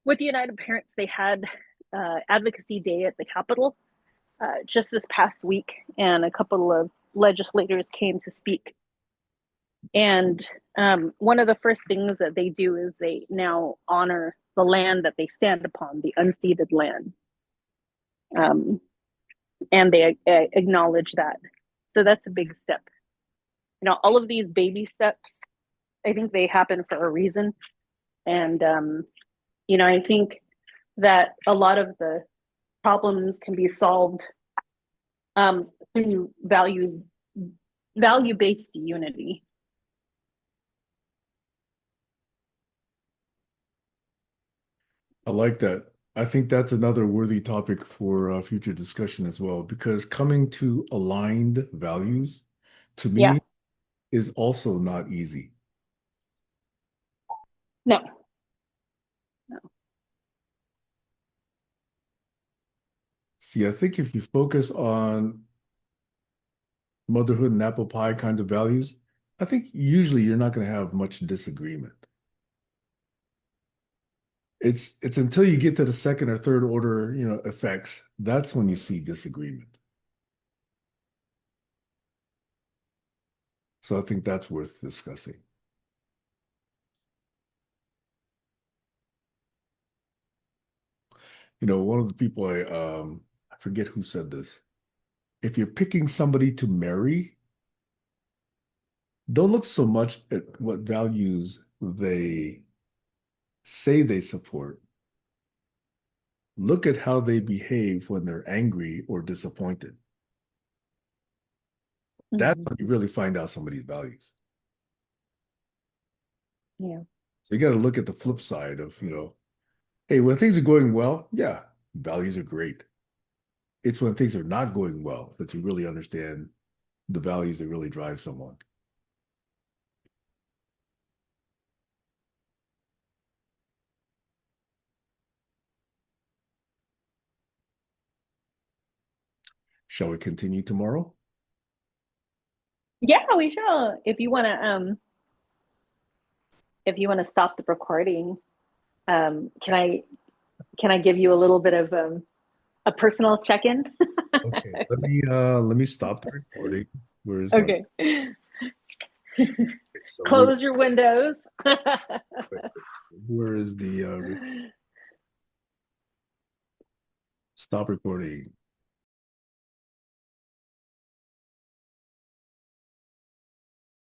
E: with the United Parents, they had advocacy day at the Capitol just this past week, and a couple of legislators came to speak. And one of the first things that they do is they now honor the land that they stand upon, the unceded land. And they acknowledge that. So that's a big step. All of these baby steps, I think they happen for a reason. And, I think that a lot of the problems can be solved through value-based unity.
F: I like that. I think that's another worthy topic for future discussion as well, because coming to aligned values, to
E: Yeah.
F: me, is also not easy.
E: No.
F: See, I think if you focus on motherhood and apple pie kinds of values, I think usually you're not going to have much disagreement. It's until you get to the second or third order, effects, that's when you see disagreement. So I think that's worth discussing. One of the people I forget who said this. If you're picking somebody to marry, don't look so much at what values they say they support. Look at how they behave when they're angry or disappointed. That's
E: Mm-hmm.
F: when you really find out somebody's values.
E: Yeah.
F: So you got to look at the flip side of, hey, when things are going well, yeah, values are great. It's when things are not going well that you really understand the values that really drive someone. Shall we continue tomorrow?
E: Yeah, we shall. If you want to stop the recording, can I give you a little bit of a personal check-in?
F: Okay, let me stop the recording. Where is my
E: Okay.
F: so
E: Close your windows.
F: where is the stop recording?